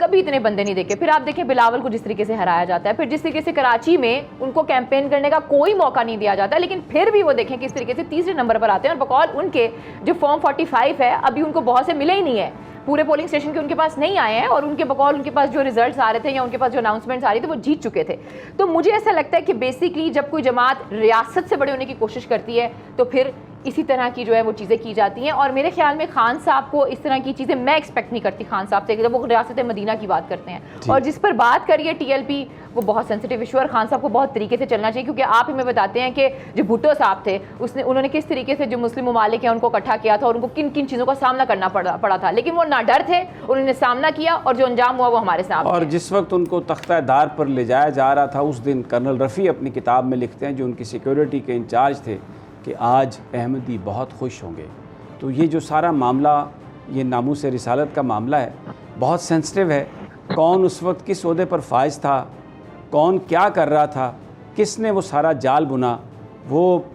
कभी इतने बंदे नहीं देखे। फिर आप देखें बिलावल को जिस तरीके से हराया जाता है, फिर जिस तरीके से कराची में उनको कैंपेन करने का कोई मौका नहीं दिया जाता, लेकिन फिर भी वो देखें किस तरीके से तीसरे नंबर पर आते हैं, और बकौल उनके जो फॉर्म 45 है अभी उनको बहुत से मिले ही नहीं है, पूरे पोलिंग स्टेशन के उनके पास नहीं आए हैं, और उनके बकौल उनके पास जो रिजल्ट्स आ रहे थे या उनके पास जो अनाउंसमेंट्स आ रही थे वो जीत चुके थे। तो मुझे ऐसा लगता है कि बेसिकली जब कोई जमात रियासत से बड़े होने की कोशिश करती है तो फिर इसी तरह की जो है वो चीज़ें की जाती हैं। और मेरे ख्याल में खान साहब को इस तरह की चीज़ें मैं एक्सपेक्ट नहीं करती खान साहब से, जब वो रियासत मदीना की बात करते हैं। और जिस पर बात करिए TLP, वो बहुत सेंसिटिव इशू है, खान साहब को बहुत तरीके से चलना चाहिए, क्योंकि आप हमें बताते हैं कि जो भुट्टो साहब थे उन्होंने किस तरीके से जो मुस्लिम ममालिक हैं उनको इकट्ठा किया था और उनको किन किन चीज़ों का सामना करना पड़ा था, लेकिन वो ना डर थे, उन्होंने सामना किया और जो अंजाम हुआ वो हमारे सामने। और जिस वक्त उनको तख्ता-ए-दार पर ले जाया जा रहा था, उस दिन कर्नल रफ़ी अपनी किताब में लिखते हैं, जो उनकी सिक्योरिटी के इंचार्ज थे, कि आज अहमदी बहुत खुश होंगे। तो ये जो सारा मामला, ये नामूस रिसालत का मामला है, बहुत सेंसिटिव है। कौन उस वक्त किस ओहदे पर फाइज था, कौन क्या कर रहा था, किसने वो सारा जाल बुना, वो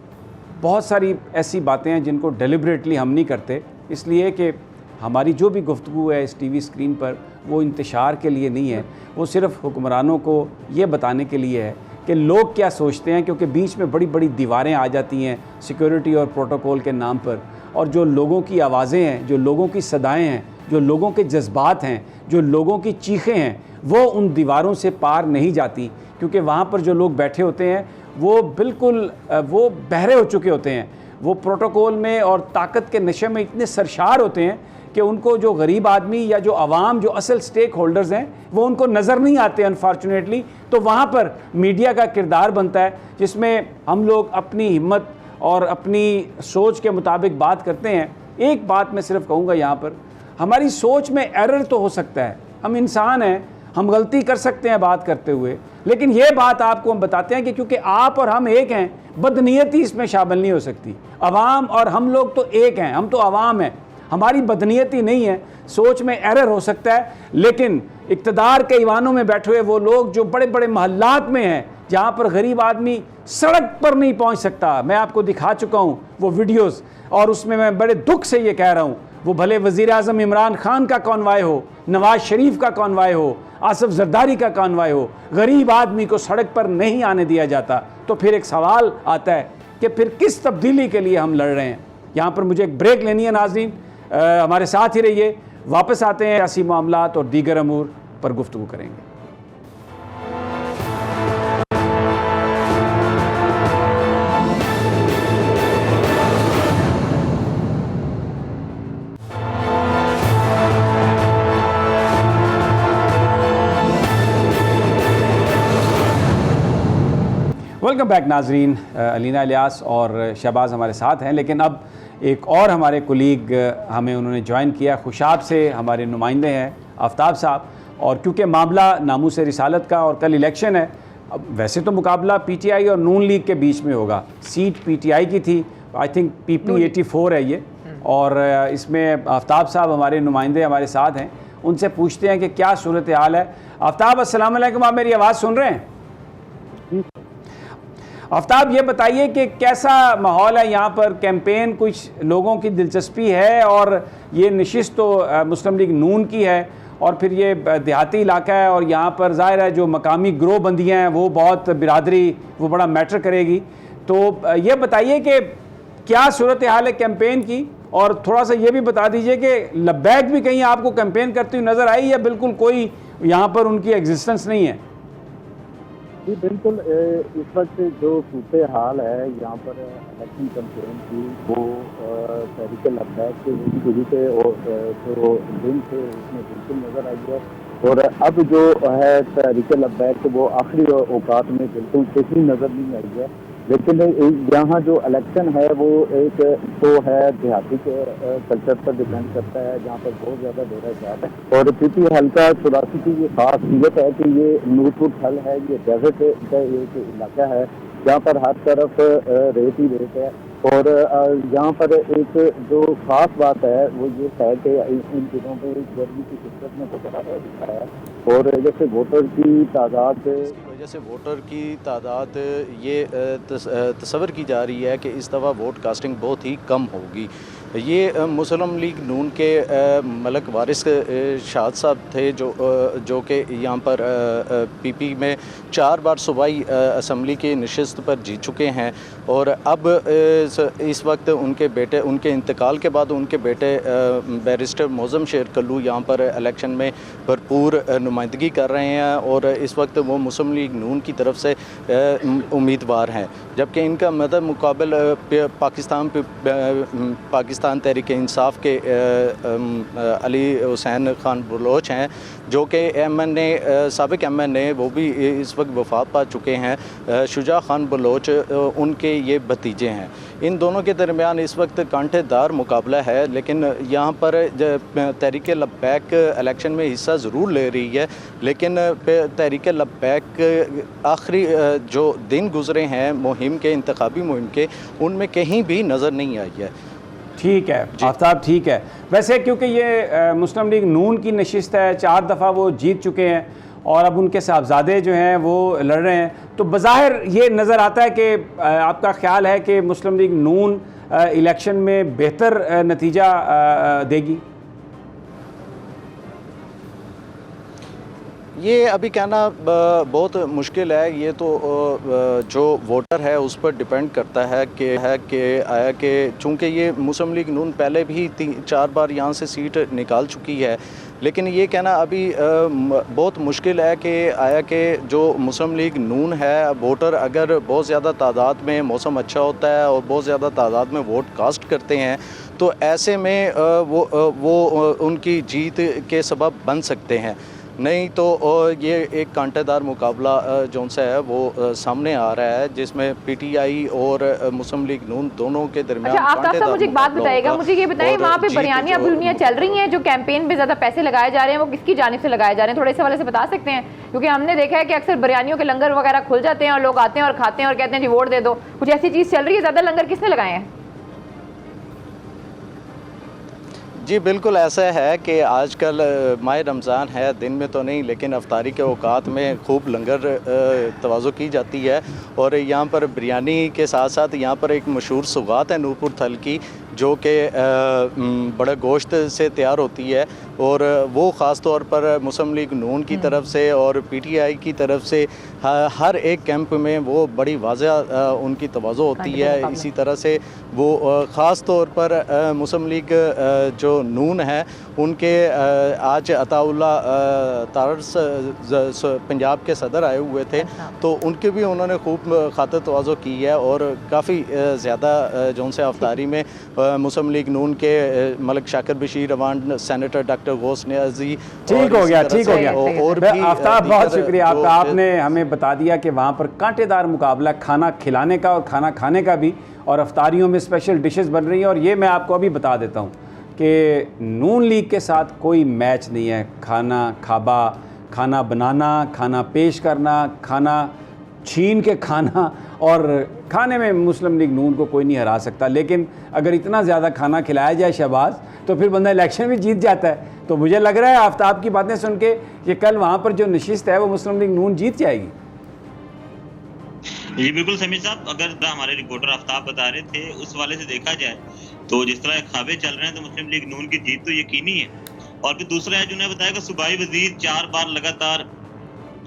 बहुत सारी ऐसी बातें हैं जिनको डेलिबरेटली हम नहीं करते, इसलिए कि हमारी जो भी गुफ्तगू है इस TV स्क्रीन पर वो इंतशार के लिए नहीं है, वो सिर्फ़ हुक्मरानों को ये बताने के लिए है कि लोग क्या सोचते हैं, क्योंकि बीच में बड़ी बड़ी दीवारें आ जाती हैं सिक्योरिटी और प्रोटोकॉल के नाम पर, और जो लोगों की आवाज़ें हैं, जो लोगों की सदाएं हैं, जो लोगों के जज्बात हैं, जो लोगों की चीखें हैं, वो उन दीवारों से पार नहीं जाती, क्योंकि वहाँ पर जो लोग बैठे होते हैं वो बिल्कुल वो बहरे हो चुके होते हैं, वो प्रोटोकॉल में और ताकत के नशे में इतने सरशार होते हैं कि उनको जो गरीब आदमी या जो आवाम, जो असल स्टेक होल्डर्स हैं, वो उनको नज़र नहीं आते अनफॉर्चुनेटली। तो वहाँ पर मीडिया का किरदार बनता है, जिसमें हम लोग अपनी हिम्मत और अपनी सोच के मुताबिक बात करते हैं। एक बात मैं सिर्फ कहूँगा यहाँ पर, हमारी सोच में एरर तो हो सकता है, हम इंसान हैं, हम गलती कर सकते हैं बात करते हुए, लेकिन ये बात आपको हम बताते हैं कि क्योंकि आप और हम एक हैं, बदनीयती इसमें शामिल नहीं हो सकती। अवाम और हम लोग तो एक हैं, हम तो अवाम हैं, हमारी बदनीयती नहीं है, सोच में एरर हो सकता है, लेकिन इक़्तिदार के ईवानों में बैठे हुए वो लोग जो बड़े बड़े महल्लात में हैं, जहाँ पर गरीब आदमी सड़क पर नहीं पहुँच सकता, मैं आपको दिखा चुका हूँ वो वीडियोज़, और उसमें मैं बड़े दुख से ये कह रहा हूँ, वो भले वज़ीर आज़म इमरान खान का कॉन्वाय हो, नवाज़ शरीफ का कॉन्वाय हो, आसिफ जरदारी का कॉन्वाय हो, गरीब आदमी को सड़क पर नहीं आने दिया जाता। तो फिर एक सवाल आता है कि फिर किस तब्दीली के लिए हम लड़ रहे हैं। यहाँ पर मुझे एक ब्रेक लेनी है नाज़रीन, हमारे साथ ही रहिए, वापस आते हैं, सियासी मामलात और दीगर अमूर पर गुफ्तगू करेंगे। वेलकम बैक नाजरीन, अलीना इलियास और शहबाज हमारे साथ हैं, लेकिन अब एक और हमारे कुलीग हमें उन्होंने ज्वाइन किया, खुशाब से हमारे नुमाइंदे हैं आफ्ताब साहब, और क्योंकि मामला नामूस रिसालत का और कल इलेक्शन है, अब वैसे तो मुकाबला पीटीआई और नून लीग के बीच में होगा, सीट पीटीआई की थी, आई थिंक PP 84 है ये, और इसमें आफ्ताब साहब हमारे नुमाइंदे हमारे साथ हैं, उनसे पूछते हैं कि क्या सूरत हाल है। आफ्ताब अस्सलाम वालेकुम, आप मेरी आवाज़ सुन रहे हैं? आफ्ताब ये बताइए कि कैसा माहौल है यहाँ पर, कैंपेन कुछ लोगों की दिलचस्पी है, और ये नशिस्त तो मुस्लिम लीग नून की है, और फिर ये देहाती इलाका है, और यहाँ पर ज़ाहिर है जो मकामी ग्रोह बंदियाँ हैं वो बहुत बिरादरी वो बड़ा मैटर करेगी। तो ये बताइए कि क्या सूरत हाल है कैंपेन की, और थोड़ा सा ये भी बता दीजिए कि लब्बैक भी कहीं आपको कैंपेन करती हुई नज़र आई या बिल्कुल कोई यहाँ पर उनकी एग्जिस्टेंस नहीं है? जी बिल्कुल, इस वक्त जो सूरत हाल है यहाँ पर इलेक्शन कैंपेन की, वो तहरीक लब्बैक के शुरू से और जो दिन से उसमें बिल्कुल नज़र आई है, और अब जो है तहरीक लब्बैक वो आखिरी औकात में बिल्कुल कहीं नज़र नहीं आई है। लेकिन यहाँ जो इलेक्शन है वो एक तो है देहाती के कल्चर पर डिपेंड करता है, जहाँ पर बहुत ज़्यादा बेरोजगार है, और PP हल्का 84 की ये खासियत है कि ये नूरपुर हल है, ये डेजर्ट का एक इलाका है जहाँ पर हर तरफ रेत ही रेत है, और यहाँ पर एक जो खास बात है वो ये है कि इन दिनों में गर्मी की शिद्दत में बदलाव दिखा है, और जैसे वोटर की तादाद ये तस्वर की जा रही है कि इस दफ़ा वोट कास्टिंग बहुत ही कम होगी। ये मुस्लिम लीग नून के मलक वारिस शाद साहब थे जो कि यहाँ पर PP में 4 बार सूबाई असम्बली की नशिस्त पर जीत चुके हैं, और अब इस वक्त उनके इंतकाल के बाद उनके बेटे बैरिस्टर मौज़म शेर कल्लू यहाँ पर इलेक्शन में भरपूर नुमाइंदगी कर रहे हैं, और इस वक्त वो मुस्लिम लीग नून की तरफ से उम्मीदवार हैं, जबकि इनका मदद मुकाबल पाकिस्तान तहरीक इंसाफ के अली हुसैन खान बलोच हैं, जो कि साबिक MNA, वो भी इस वक्त वफात पा चुके हैं। शुजा खान बलोच उनके ये भतीजे हैं। इन दोनों के दरमियान इस वक्त कांटेदार मुकाबला है, लेकिन यहाँ पर तहरीक लब्बैक इलेक्शन में हिस्सा ज़रूर ले रही है, लेकिन तहरीक लब्बैक आखिरी जो दिन गुजरे हैं मुहिम के, इंतखाबी मुहिम के, उनमें कहीं भी नज़र नहीं आई है। ठीक है आफ्ताब, ठीक है। वैसे क्योंकि ये मुस्लिम लीग नून की नशिस्त है, 4 दफ़ा वो जीत चुके हैं, और अब उनके साहबजादे जो हैं वो लड़ रहे हैं, तो बज़ाहिर ये नज़र आता है कि आपका ख्याल है कि मुस्लिम लीग नून इलेक्शन में बेहतर नतीजा देगी। ये अभी कहना बहुत मुश्किल है, ये तो जो वोटर है उस पर डिपेंड करता है कि चूँकि ये मुस्लिम लीग नून पहले भी 3-4 बार यहाँ से सीट निकाल चुकी है, लेकिन ये कहना अभी बहुत मुश्किल है कि जो मुस्लिम लीग नून है, वोटर अगर बहुत ज़्यादा तादाद में, मौसम अच्छा होता है और बहुत ज़्यादा तादाद में वोट कास्ट करते हैं, तो ऐसे में वो उनकी जीत के सबब बन सकते हैं। नहीं तो ये एक कांटेदार मुकाबला जो सा है वो सामने आ रहा है, जिसमें पीटीआई और मुस्लिम लीग नून दोनों के दरमियान। अच्छा आफ्ताब साहब मुझे एक बात बताइएगा, मुझे ये बताइए वहाँ पे बरयानियाँ बुलनियाँ चल रही हैं, जो कैंपेन पे ज़्यादा पैसे लगाए जा रहे हैं वो किसकी जानिब से लगाए जा रहे हैं, थोड़े इस हवाले से बता सकते हैं? क्योंकि हमने देखा है कि अक्सर बरयानियों के लंगर वगैरह खुल जाते हैं और लोग आते हैं और खाते हैं और कहते हैं जी वोट दे दो, कुछ ऐसी चीज़ चल रही है? ज़्यादा लंगर किसने लगाए हैं? जी बिल्कुल ऐसा है कि आजकल माह रमज़ान है, दिन में तो नहीं लेकिन अफ्तारी के औकात में खूब लंगर तवाज़ो की जाती है। और यहाँ पर बिरयानी के साथ साथ यहाँ पर एक मशहूर सौगात है नूरपुर थल की, जो कि बड़े गोश्त से तैयार होती है, और वो ख़ास तौर पर मुस्लिम लीग नून की तरफ से और पीटीआई की तरफ से हर एक कैंप में वो बड़ी वाज़ह उनकी तवाज़ो होती है। इसी तरह से वो ख़ास तौर पर मुस्लिम लीग जो नून है उनके आज अताउल्ला तारस पंजाब के सदर आए हुए थे, तो उनके भी उन्होंने खूब खातिर तवाज़ो की है। और काफ़ी ज़्यादा जो से अफ्तारी में मुस्लिम लीग नून के मलिक शाकिर बशीर अवान, सेनेटर डॉक्टर गौस नियाज़ी, ठीक हो गया। और भी आफ्ताब बहुत शुक्रिया आपका, आपने हमें बता दिया कि वहाँ पर कांटेदार मुकाबला खाना खिलाने का और खाना खाने का भी, और अफ्तारियों में स्पेशल डिशेस बन रही हैं। और ये मैं आपको अभी बता देता हूँ कि नून लीग के साथ कोई मैच नहीं है। खाना खाबा, खाना बनाना, खाना पेश करना, खाना छीन के खाना, और खाने में मुस्लिम लीग नून को कोई नहीं हरा सकता। लेकिन अगर इतना ज़्यादा खाना खिलाया जाए शहबाज, तो फिर बंदा इलेक्शन भी जीत जाता है। तो मुझे लग रहा है आफ्ताब की बातें सुन के कि कल वहाँ पर जो नशिस्त है वो मुस्लिम लीग नून जीत जाएगी। जी बिल्कुल समीर साहब, अगर हमारे रिपोर्टर आफ्ताब बता रहे थे उस वाले से देखा जाए तो जिस तरह ख्वाबे चल रहे हैं तो मुस्लिम लीग नून की जीत तो यकीनी है। और फिर दूसरा है जिन्होंने बताया कि सूबाई वजीर 4 बार लगातार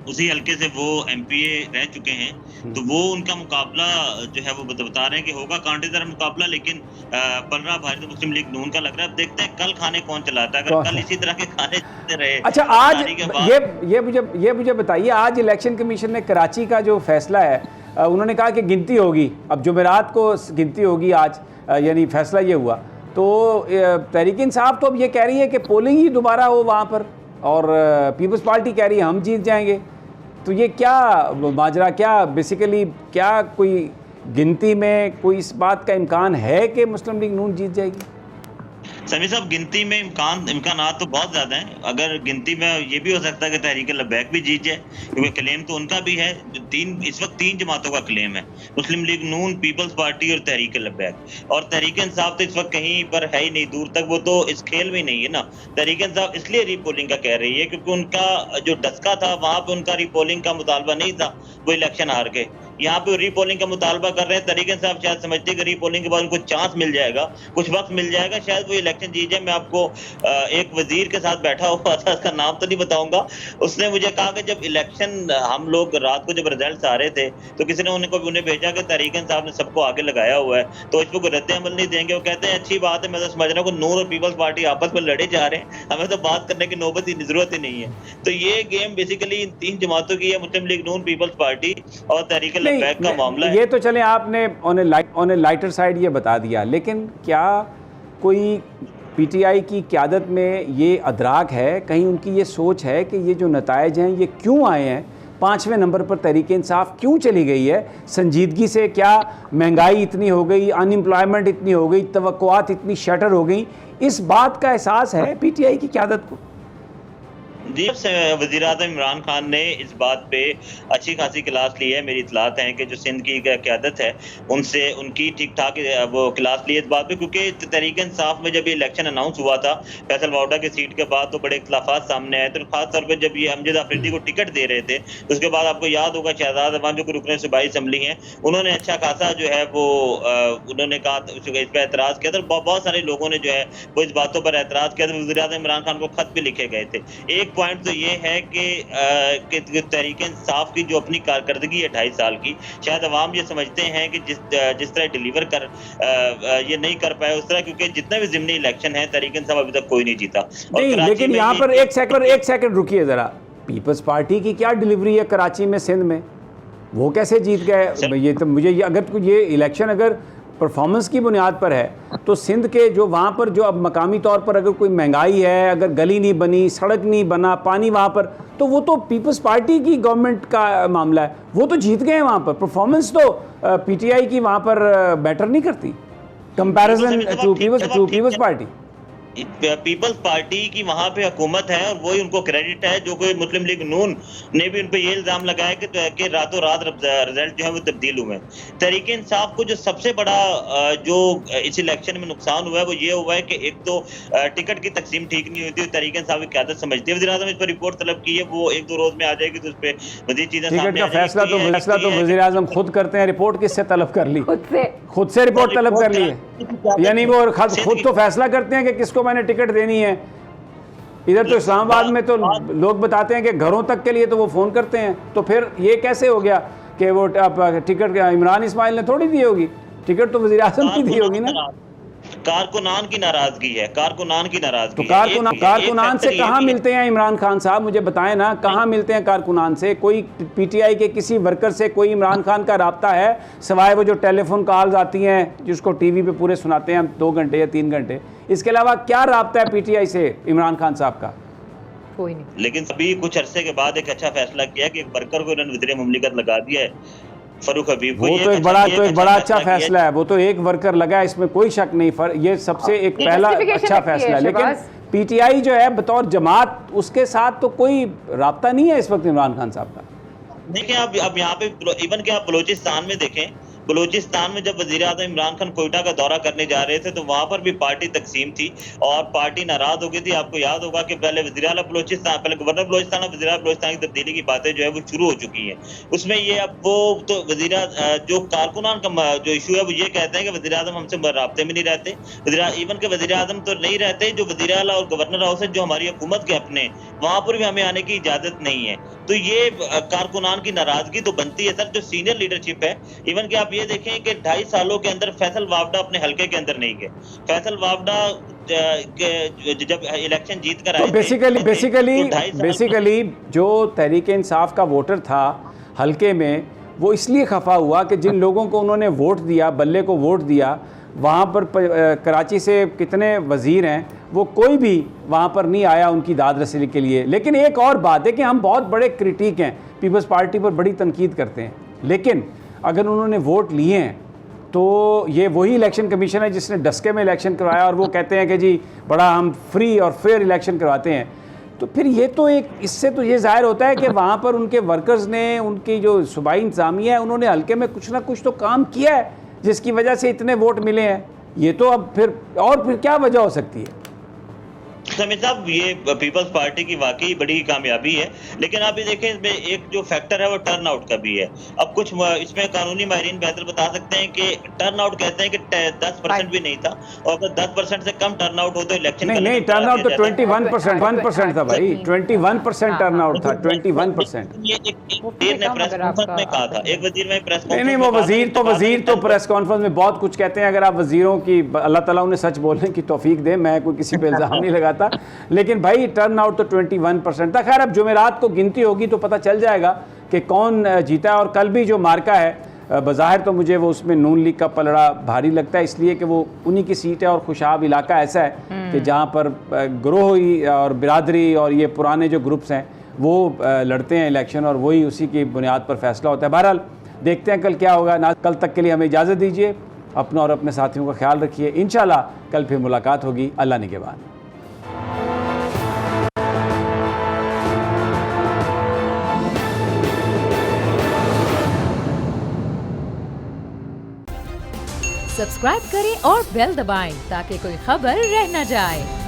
उसी हल्के से वो एमपीए रह चुके हैं, तो वो उनका मुकाबला जो है वो बता रहे हैं कि होगा कांटेदार मुकाबला, लेकिन पल रहा भारी तो मुस्लिम लीग नून का लग रहा है। अब देखते हैं कल खाने कौन चलाता है, अगर कल इसी तरह के खाने रहे। अच्छा आज ये मुझे बताइए, आज इलेक्शन कमीशन ने कराची का जो फैसला है, उन्होंने कहा कि गिनती होगी, अब जुमेरात को गिनती होगी आज, यानी फैसला ये हुआ। तो तहरीक इंसाफ तो अब ये कह रही है कि पोलिंग ही दोबारा हो वहाँ पर, और पीपल्स पार्टी कह रही है हम जीत जाएंगे। तो ये क्या माजरा, क्या बेसिकली क्या कोई गिनती में कोई इस बात का इम्कान है कि मुस्लिम लीग नून जीत जाएगी? समीर साहब, गिनती में इम्कानात तो बहुत ज़्यादा हैं। अगर गिनती में ये भी हो सकता है कि तहरीक लब्बैक भी जीत जाए, क्योंकि क्लेम तो उनका भी है। इस वक्त तीन जमातों का क्लेम है, मुस्लिम लीग नून, पीपल्स पार्टी और तहरीक लब्बैक। और तहरीक इंसाफ तो इस वक्त कहीं पर है ही नहीं, दूर तक वो तो इस खेल में नहीं है ना। तहरीक इंसाफ इसलिए रीपोलिंग का कह रही है क्योंकि उनका जो डस्का था वहाँ पर उनका रीपोलिंग का मुतालबा नहीं था, वो इलेक्शन हार के। यहाँ पे रीपोलिंग का मुतालबा कर रहे हैं। तहरीक इंसाफ शायद समझते हैं कि रीपोलिंग के बाद उनको चांस मिल जाएगा, कुछ वक्त मिल जाएगा, शायद वो इलेक्शन जीत जाए। मैं आपको एक वजीर के साथ बैठा हुआ था, उसका नाम तो नहीं बताऊंगा, उसने मुझे कहा कि जब इलेक्शन हम लोग रात को जब रिजल्ट आ रहे थे तो किसी ने उन्हें भेजा कि तहरीक इंसाफ ने सबको आगे लगाया हुआ है, तो इस पर कोई रद्द अमल नहीं देंगे। वो कहते हैं अच्छी बात है, मैं तो समझ रहा हूँ नून और पीपल्स पार्टी आपस में लड़े जा रहे हैं, हमें तो बात करने की नौबत की जरूरत ही नहीं है। तो ये गेम बेसिकली इन तीन जमातों की है, मुस्लिम लीग नून, पीपल्स पार्टी और तहरीक लब्बैक का मामला। ये तो चले आपने ऑन ए लाइटर साइड ये बता दिया, लेकिन क्या कोई पीटीआई की क़यादत में ये अदराक है, कहीं उनकी ये सोच है कि ये जो नताइज हैं ये क्यों आए हैं, 5वें नंबर पर तहरीक इंसाफ क्यों चली गई है? संजीदगी से क्या महंगाई इतनी हो गई, अनएम्प्लॉयमेंट इतनी हो गई, तवक्कुआत इतनी शटर हो गई, इस बात का एहसास है पीटीआई की क़यादत को? जी, वज़ीर आज़म इमरान खान ने इस बात पे अच्छी खासी क्लास ली है। मेरी इतलात हैं कि जो सिंध की क़यादत है उनसे उनकी ठीक ठाक वो क्लास ली है इस बात पे, क्योंकि तहरीक इंसाफ में जब ये इलेक्शन अनाउंस हुआ था फैसल वाउडा की सीट के बाद तो बड़े इख्तिलाफ़ात सामने आए। तो खास तौर पर जब ये अमजद आफरीदी को टिकट दे रहे थे तो उसके बाद आपको याद होगा शहजाद अवान जो कि रुकने सूबाई असम्बली हैं, उन्होंने अच्छा खासा जो है वो उन्होंने कहा इस पर एतराज़ किया था। बहुत सारे लोगों ने जो है वो इस बातों पर एतराज़ किया था। वज़ीर आज़म इमरान खान को खत भी लिखे गए थे। एक पॉइंट तो ये है कि तहरीक इंसाफ की जो अपनी कारकर्दगी है 2.5 साल की, शायद अवाम ये समझते हैं कि जिस तरह डिलीवर कर ये नहीं कर पाए उस तरह, क्योंकि जितने भी ज़िमनी इलेक्शन है तहरीक इंसाफ अभी तक कोई नहीं जीता। नहीं, लेकिन यहाँ पर एक सेकंड रुकिए ज़रा, पीपल्स पार्टी की क्या डिलीवरी है कराची में, सिंध में, वो कैसे जीत गए? ये तो मुझे अगर ये इलेक्शन अगर परफॉर्मेंस की बुनियाद पर है, तो सिंध के जो वहाँ पर जो अब मकामी तौर पर अगर कोई महंगाई है, अगर गली नहीं बनी, सड़क नहीं बना, पानी वहाँ पर, तो वो तो पीपल्स पार्टी की गवर्नमेंट का मामला है, वो तो जीत गए हैं वहाँ पर। परफॉर्मेंस तो पीटीआई की वहाँ पर बेटर नहीं करती कंपैरिजन टू पीपल्स पार्टी। पीपल्स पार्टी की वहां पे हुकूमत है और वही उनको क्रेडिट है। जो कोई मुस्लिम लीग नून ने भी उन पे ये इल्जाम लगाया कि रातों रात रिजल्ट जो है वो तब्दील हुए। तहरीक इंसाफ को जो सबसे बड़ा जो इस इलेक्शन में नुकसान हुआ है वो ये हुआ है कि एक तो टिकट की तकसीम ठीक नहीं हुई थी। तहरीक इंसाफ की क़यादत समझती है, वज़ीर-ए-आज़म इस पर रिपोर्ट तलब की है, वो 1-2 रोज में आ जाएगी तो उस पर मज़ीद चीजें टिकट का फैसला तो वज़ीर-ए-आज़म खुद करते हैं। रिपोर्ट किससे तलब कर ली? खुद से रिपोर्ट तलब कर ली है, यानी वो खुद तो फैसला करते हैं कि किसको मैंने टिकट देनी है। इधर तो इस्लामाबाद में तो लोग बताते हैं कि घरों तक के लिए तो वो फ़ोन करते हैं, तो फिर ये कैसे हो गया कि वो टिकट इमरान इस्माइल ने थोड़ी दी होगी, टिकट तो वज़ीर-ए-आज़म की दी होगी ना। कारकुनान की नाराजगी है, कारकुनान की नाराजगी। तो कारकुनान से कहाँ मिलते हैं इमरान खान साहब, मुझे बताएं ना, कहाँ मिलते हैं कारकुनान से? कोई पीटीआई के किसी वर्कर से कोई इमरान खान का राब्ता है सिवाय वो जो टेलीफोन कॉल्स आती हैं जिसको टीवी पे पूरे सुनाते हैं हम 2 घंटे या 3 घंटे, इसके अलावा क्या राब्ता है पीटीआई से इमरान खान साहब का? कोई नहीं। लेकिन अभी कुछ अरसे के बाद एक अच्छा फैसला किया कि एक वर्कर को इन्होंने वज़ीर मुमलिकत लगा दिया है, फरूक हबीब को। वो तो एक बड़ा अच्छा फैसला है, वो तो एक वर्कर लगा है, इसमें कोई शक नहीं। ये सबसे एक पहला अच्छा फैसला है। लेकिन पीटीआई जो है बतौर जमात, उसके साथ तो कोई राब्ता नहीं है इस वक्त इमरान खान साहब का। देखिए अब यहाँ पे इवन के आप बलोचिस्तान में देखें, बलूचिस्तान में जब वज़ीर-ए-आज़म इमरान खान कोयटा का दौरा करने जा रहे थे तो वहां पर भी पार्टी तकसीम थी और पार्टी नाराज हो गई थी। आपको याद होगा कि पहले वज़ीर-ए-आला बलूचिस्तान, पहले गवर्नर बलूचिस्तान और वज़ीर-ए-आला बलूचिस्तान की तब्दीली की बातें जो है वो शुरू हो चुकी हैं। उसमें ये अब वो तो जो कारकुनान का जो इशू है वो ये कहते हैं कि वज़ीर-ए-आज़म हमसे राब्ते में नहीं रहते, इवन के वज़ीर-ए-आज़म तो नहीं रहते, जो वज़ीर-ए-आला और गवर्नर हाउस है जो हमारी हुकूमत के अपने, वहां पर भी हमें आने की इजाजत नहीं है। तो ये कारकुनान की नाराजगी तो बनती है सर। जो सीनियर लीडरशिप है, इवन कि आप ये देखें कि 2.5 सालों के अंदर फैसल वावडा अपने हलके के अंदर नहीं गए। फैसल वावडा जब इलेक्शन जीत कर आए, बेसिकली जो तहरीक इंसाफ का वोटर था हलके में, वो इसलिए खफा हुआ कि जिन लोगों को उन्होंने वोट दिया, बल्ले को वोट दिया, वहाँ पर कराची से कितने वज़ीर हैं, वो कोई भी वहाँ पर नहीं आया उनकी दाद रसीली के लिए। लेकिन एक और बात है कि हम बहुत बड़े क्रिटिक हैं, पीपल्स पार्टी पर बड़ी तनकीद करते हैं, लेकिन अगर उन्होंने वोट लिए हैं तो ये वही इलेक्शन कमीशन है जिसने डस्के में इलेक्शन करवाया और वो कहते हैं कि जी बड़ा हम फ्री और फेयर इलेक्शन करवाते हैं। तो फिर ये तो एक, इससे तो ये जाहिर होता है कि वहाँ पर उनके वर्कर्स ने, उनकी जो सूबाई इंतज़ामिया है, उन्होंने हल्के में कुछ ना कुछ तो काम किया है जिसकी वजह से इतने वोट मिले हैं। ये तो अब फिर क्या वजह हो सकती है? समीर साहब, ये पीपल्स पार्टी की वाकई बड़ी कामयाबी है, लेकिन आप ये देखें इसमें एक जो फैक्टर है वो टर्न आउट का भी है। अब कुछ इसमें कानूनी माहिरीन बेहतर बता सकते हैं कि टर्न आउट कहते हैं कि 10% भी नहीं था, और अगर 10% से कम टर्न आउट हो तो इलेक्शन नहीं टर्न आउट तो 21% था भाई, 21% टर्न आउट था, 21%। कहा था एक वजीर में प्रेस नहीं, वो वजीर तो प्रेस कॉन्फ्रेंस में बहुत कुछ कहते हैं। अगर आप वजीरों की, अल्लाह ताला उन्हें सच बोलने की तौफीक दे, मैं कोई किसी पे इल्ज़ाम नहीं लगाता, लेकिन भाई टर्न आउट तो 21% था। खैर अब जुमेरात को गिनती होगी तो पता चल जाएगा कि कौन जीता है। और कल भी जो मार्का है, बज़ाहिर तो मुझे वो उसमें नून लीग का पलड़ा भारी लगता है, इसलिए कि वो उन्हीं की सीट है और खुशाब इलाका ऐसा है कि जहाँ पर ग्रोही और बिरादरी और ये पुराने जो ग्रुप्स हैं वो लड़ते हैं इलेक्शन, और वही उसी की बुनियाद पर फैसला होता है। बहरहाल देखते हैं कल क्या होगा। ना कल तक के लिए हमें इजाज़त दीजिए, अपना और अपने साथियों का ख्याल रखिए। इंशाल्लाह कल फिर मुलाकात होगी। अल्लाह निगहबान। सब्सक्राइब करें और बेल दबाएं ताकि कोई खबर रह न जाए।